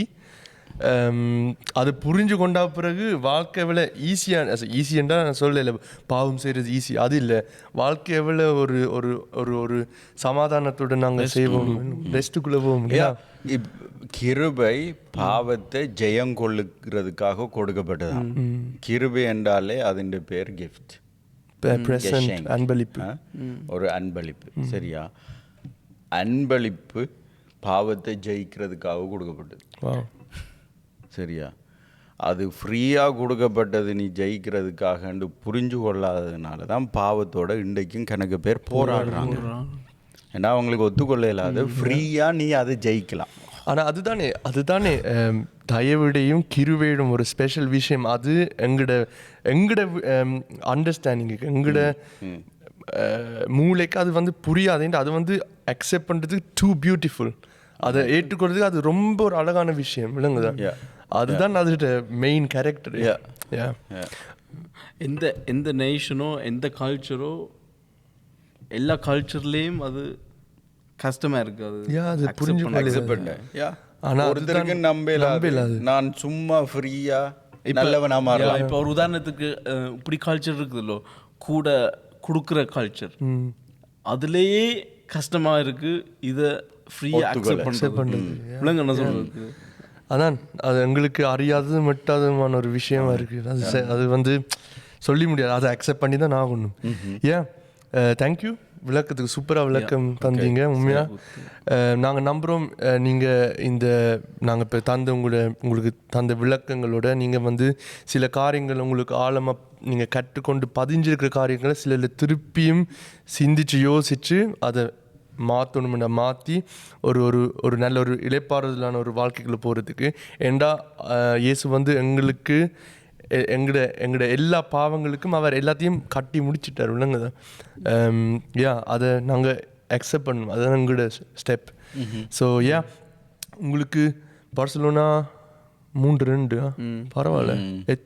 அது புரிஞ்சு கொண்டா பிறகு வாழ்க்கை எவ்வளோ ஈஸியாண்டா நான் சொல்லலை, பாவம் செய்கிறது ஈஸி அது இல்லை. வாழ்க்கை எவ்வளோ ஒரு ஒரு ஒரு ஒரு சமாதானத்துடன் நாங்கள் செய்வோம், ரெஸ்ட்டுக்குள்ளே போவோம். கிருபை பாவத்தை ஜெயங்கொள்ளுகிறதுக்காக கொடுக்கப்பட்டதான். கிருபை என்றாலே அதன் பேர் கிஃப்ட், அன்பளிப்பு, ஒரு அன்பளிப்பு. சரியா? அன்பளிப்பு பாவத்தை ஜெயிக்கிறதுக்காக கொடுக்கப்பட்டது. சரியா? அது ஃப்ரீயாக கொடுக்கப்பட்டது, நீ ஜெயிக்கிறதுக்காக புரிஞ்சு கொள்ளாததுனால தான் பாவத்தோட இன்றைக்கும் கணக்கு பேர் போராடுறாங்க. ஏன்னா அவங்களுக்கு ஒத்துக்கொள்ள இல்லாத ஃப்ரீயாக நீ அதை ஜெயிக்கலாம். ஆனால் அதுதானே தயவுடையும் கிருவையும் ஒரு ஸ்பெஷல் விஷயம். அது எங்கட அண்டர்ஸ்டாண்டிங்குக்கு, எங்கட மூளைக்கு அது புரியாதுன்ட்டு அது அக்செப்ட் பண்ணுறதுக்கு டூ பியூட்டிஃபுல். அதை ஏற்றுக்கொள்றதுக்கு அது ரொம்ப ஒரு அழகான விஷயம். இல்லைங்கதான், அதுதான் அதோட மெயின் கேரக்டர். எந்த நேஷனோ எந்த கல்ச்சரோ, எல்லா கல்ச்சர்லேயும் அது கஷ்டமா இருக்கு. அது புரிஞ்சு ஒருத்தருக்கு நம்பலாது, நான் சும்மா ஃப்ரீயா நல்லவனா மாறலாம். இப்போ ஒரு உதாரணத்துக்கு இப்படி கல்ச்சர் இருக்குதுல்லோ, கூட கொடுக்குற கல்ச்சர், அதுலேயே கஷ்டமா இருக்கு இதை ஃப்ரீயா அக்செப்ட் பண்ணுறது. என்ன சொல்றது, அதான் அது எங்களுக்கு அறியாதது மட்டாதமான ஒரு விஷயமா இருக்குது. அது சொல்லி முடியாது, அதை அக்செப்ட் பண்ணி தான் ஆகணும். தேங்க்யூ, விளக்கத்துக்கு சூப்பராக விளக்கம் தந்தீங்க. உண்மையாக நாங்கள் நம்புகிறோம், நீங்கள் நாங்கள் இப்போ உங்களுக்கு தந்த விளக்கங்களோட நீங்கள் சில காரியங்கள் உங்களுக்கு ஆழமாக நீங்கள் கற்றுக்கொண்டு பதிஞ்சிருக்கிற காரியங்களை சில திருப்பியும் சிந்திச்சு யோசித்து அதை மாற்றணும்னா மாற்றி ஒரு ஒரு ஒரு நல்ல ஒரு இளைப்பாறுதலான ஒரு வாழ்க்கைக்குள்ளே போகிறதுக்கு. ஏண்டா இயேசு எங்களுக்கு எங்களோட எல்லா பாவங்களுக்கும் அவர் எல்லாத்தையும் கட்டி முடிச்சிட்டார். இல்லைங்க, அதை நாங்கள் அக்செப்ட் பண்ணணும், அதுதான் எங்களோட ஸ்டெப். ஸோ உங்களுக்கு பார்சலோனா 3-2 பரவாயில்ல.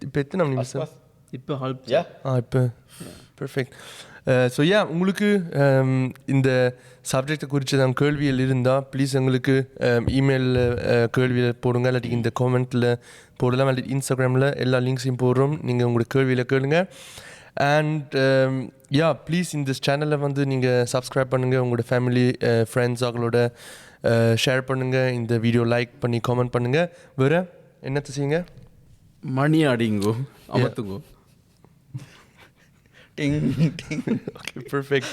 இப்போ எத்தனை நிமிஷம்? இப்போ ஹெல்ப் Yeah. இப்போ பெர்ஃபெக்ட். ஸோ உங்களுக்கு இந்த சப்ஜெக்டை குறித்து தான் கேள்விகள் இருந்தால் ப்ளீஸ் எங்களுக்கு இமெயிலில் கேள்வியில் போடுங்க, இல்லாட்டி இந்த காமெண்ட்டில் போடலாம், இல்லாட்டி இன்ஸ்டாகிராமில் எல்லா லிங்க்ஸையும் போடுறோம், நீங்கள் உங்களோட கேள்வியில் கேளுங்க. அண்ட் ப்ளீஸ் இந்த சேனலை வந்து நீங்கள் சப்ஸ்கிரைப் பண்ணுங்கள், உங்களோட ஃபேமிலி ஃப்ரெண்ட்ஸ் அவங்களோட ஷேர் பண்ணுங்கள், இந்த வீடியோ லைக் பண்ணி காமெண்ட் பண்ணுங்கள். வேறு என்னத்தை செய்யுங்க? மணி அடிங்கோ, அமர்த்துங்கோ. Ding ding. Okay perfect.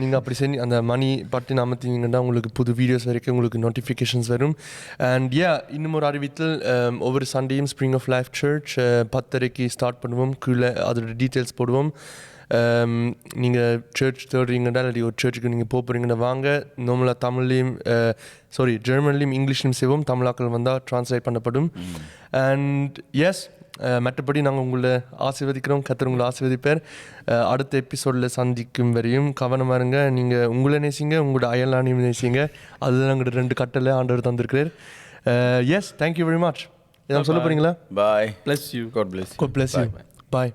நீங்கள் அப்படி செஞ்சு அந்த மணி பட்டன் அமர்த்தினீங்கன்னா உங்களுக்கு புது வீடியோஸ் வரைக்கும் உங்களுக்கு நோட்டிஃபிகேஷன்ஸ் வரும். அண்ட் இன்னும் ஒரு அறிவித்தல், ஒவ்வொரு சண்டேயும் Spring of Life Church 10:30 start பண்ணுவோம். கீழே அதோட டீட்டெயில்ஸ் போடுவோம். நீங்கள் சர்ச் தேடுறீங்கன்னா இல்லாட்டி ஒரு சர்ச்சுக்கு நீங்கள் போகிறீங்கன்னா வாங்க. நார்மலாக தமிழ்லேயும் ஜெர்மன்லேயும் இங்கிலீஷ்லையும் செய்வோம். தமிழாக்கள் வந்தால் ட்ரான்ஸ்லேட் பண்ணப்படும். அண்ட் மற்றபடி நாங்கள் உங்களை ஆசீர்வதிக்கிறோம். கர்த்தர் உங்களை ஆசீர்வதிப்பார். அடுத்த எபிசோடில் சந்திக்கும் வரையும் கவனமாக இருங்க. நீங்கள் உங்களை நேசிங்க, உங்களோட அயலானையும் நேசிங்க. அதுதான் எங்களோட 2 கட்டளை ஆண்டவர் தந்திருக்கிறார். Thank you very much. எதாவது சொல்ல போகிறீங்களா? Bye. Bless you. God bless you. God bless you. Bye.